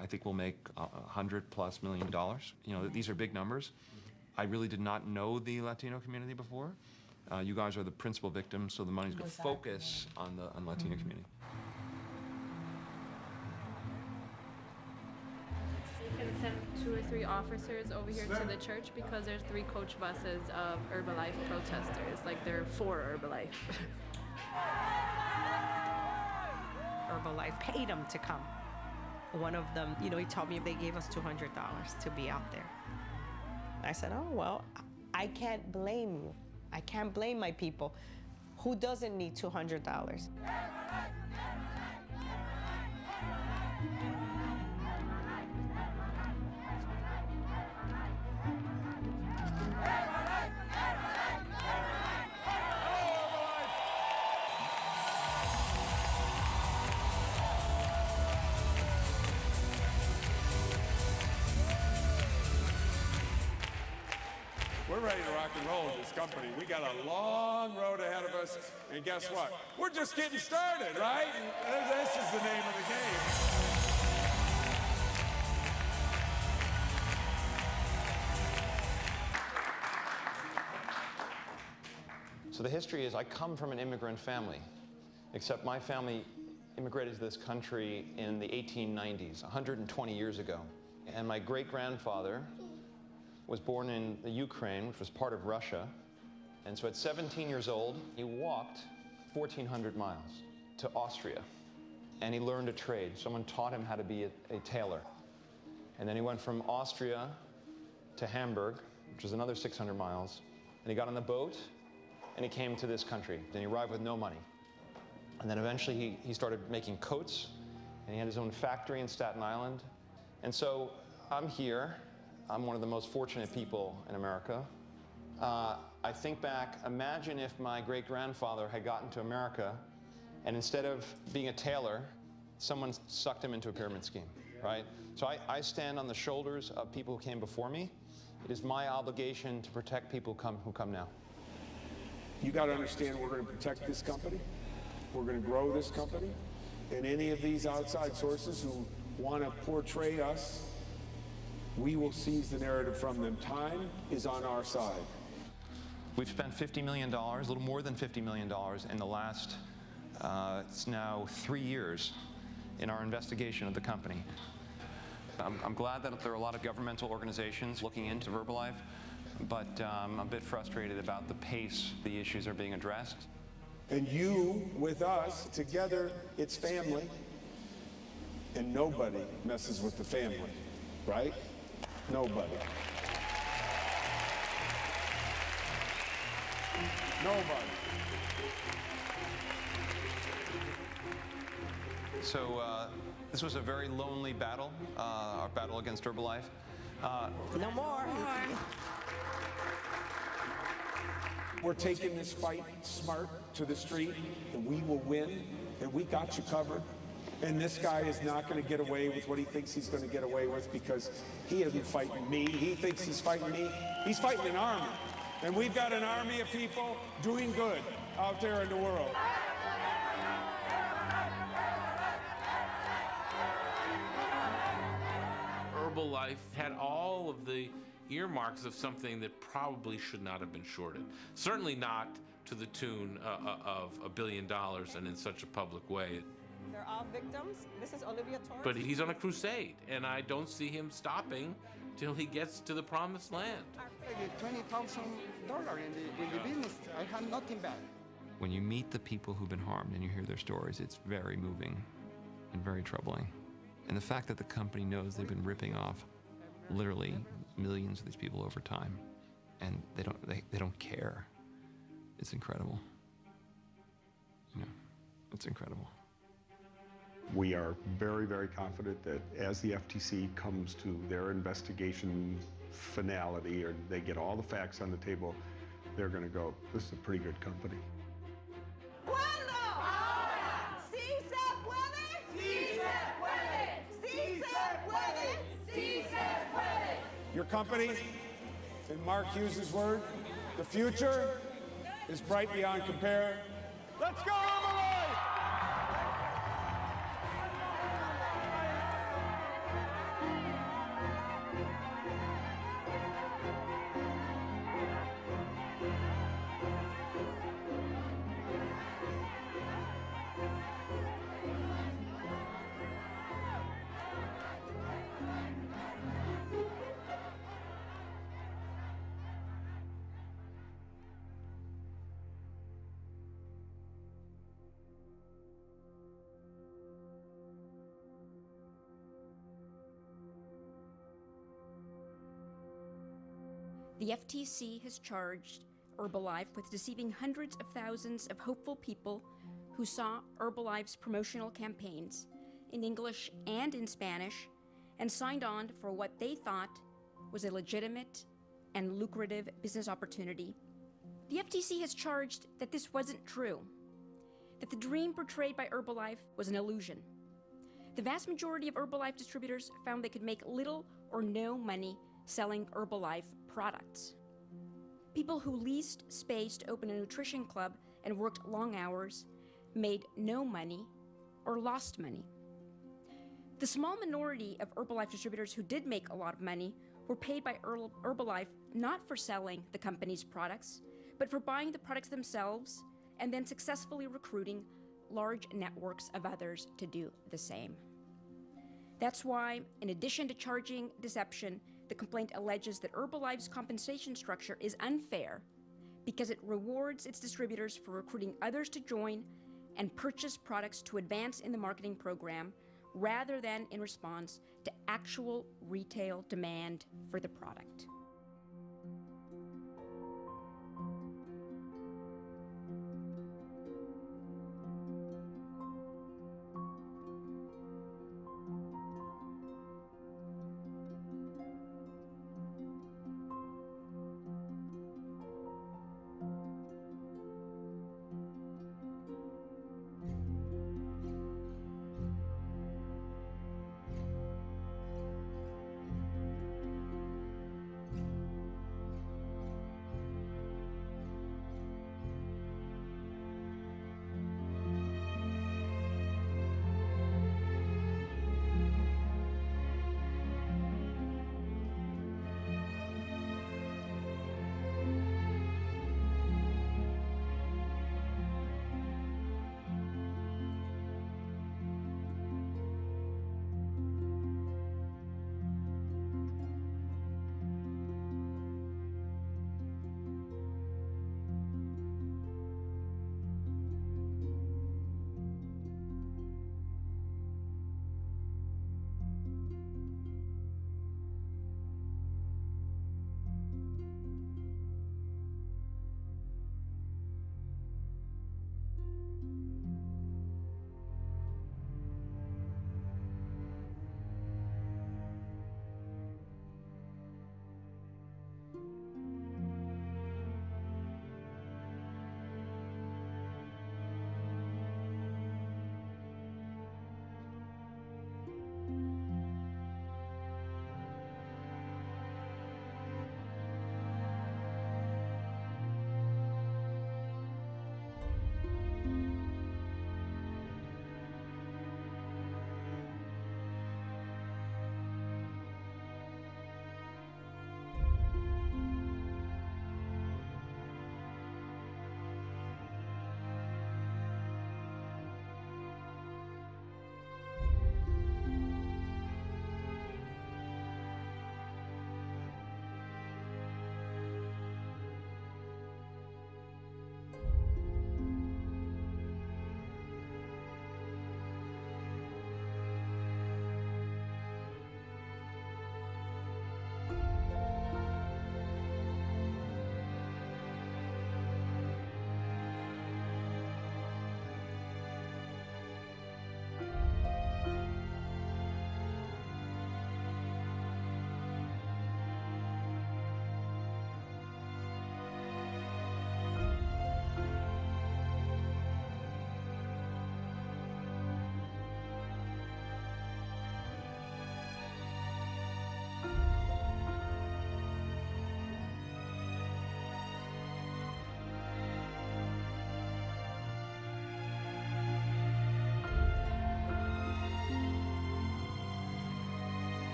I think we'll make $100+ million. You know, these are big numbers. I really did not know the Latino community before. You guys are the principal victims, so the money's going to focus on the Latino community. You can send 2 or 3 officers over here to the church because there's 3 coach buses of Herbalife protesters, like they're for Herbalife. Herbalife paid him to come. One of them, you know, he told me they gave us $200 to be out there. I said, oh, well, I can't blame you. I can't blame my people. Who doesn't need $200? We're ready to rock and roll with this company. We got a long road ahead of us, and guess what? We're just getting started, right? This is the name of the game. So the history is I come from an immigrant family, except my family immigrated to this country in the 1890s, 120 years ago. And my great-grandfather was born in the Ukraine, which was part of Russia. And so at 17 years old, he walked 1,400 miles to Austria. And he learned a trade. Someone taught him how to be a tailor. And then he went from Austria to Hamburg, which is another 600 miles. And he got on the boat, and he came to this country. Then he arrived with no money. And then eventually he started making coats, and he had his own factory in Staten Island. And so I'm here. I'm one of the most fortunate people in America. I think back, imagine if my great-grandfather had gotten to America, and instead of being a tailor, someone sucked him into a pyramid scheme, right? So I stand on the shoulders of people who came before me. It is my obligation to protect people who come now. You got to understand, we're going to protect this company. We're going to grow this company. And any of these outside sources who want to portray us, we will seize the narrative from them. Time is on our side. We've spent $50 million, a little more than $50 million in the last, it's now 3 years in our investigation of the company. I'm glad that there are a lot of governmental organizations looking into Herbalife, but I'm a bit frustrated about the pace the issues are being addressed. And you, with us, together, it's family. And nobody messes with the family, right? Nobody. Nobody. So this was a very lonely battle, our battle against Herbalife. No more. We're taking this fight smart to the street, and we will win, and we got you covered. And this guy is not going to get away with what he thinks he's going to get away with, because he isn't fighting me. He thinks he's fighting me. He's fighting an army. And we've got an army of people doing good out there in the world. Herbalife had all of the earmarks of something that probably should not have been shorted. Certainly not to the tune of $1 billion and in such a public way. They're all victims. This is Olivia Torres. But he's on a crusade, and I don't see him stopping till he gets to the promised land. $20,000 in the business. I have nothing back. When you meet the people who've been harmed and you hear their stories, it's very moving and very troubling. And the fact that the company knows they've been ripping off literally millions of these people over time, and they don't care. It's incredible. You know, it's incredible. We are very, very confident that as the FTC comes to their investigation finality, or they get all the facts on the table, they're going to go, this is a pretty good company. Your company, in Mark Hughes' word, the future is bright beyond compare. Let's go, Amway! The FTC has charged Herbalife with deceiving hundreds of thousands of hopeful people who saw Herbalife's promotional campaigns in English and in Spanish and signed on for what they thought was a legitimate and lucrative business opportunity. The FTC has charged that this wasn't true, that the dream portrayed by Herbalife was an illusion. The vast majority of Herbalife distributors found they could make little or no money selling Herbalife products. People who leased space to open a nutrition club and worked long hours made no money or lost money. The small minority of Herbalife distributors who did make a lot of money were paid by Herbalife not for selling the company's products, but for buying the products themselves and then successfully recruiting large networks of others to do the same. That's why, in addition to charging deception, the complaint alleges that Herbalife's compensation structure is unfair because it rewards its distributors for recruiting others to join and purchase products to advance in the marketing program rather than in response to actual retail demand for the product.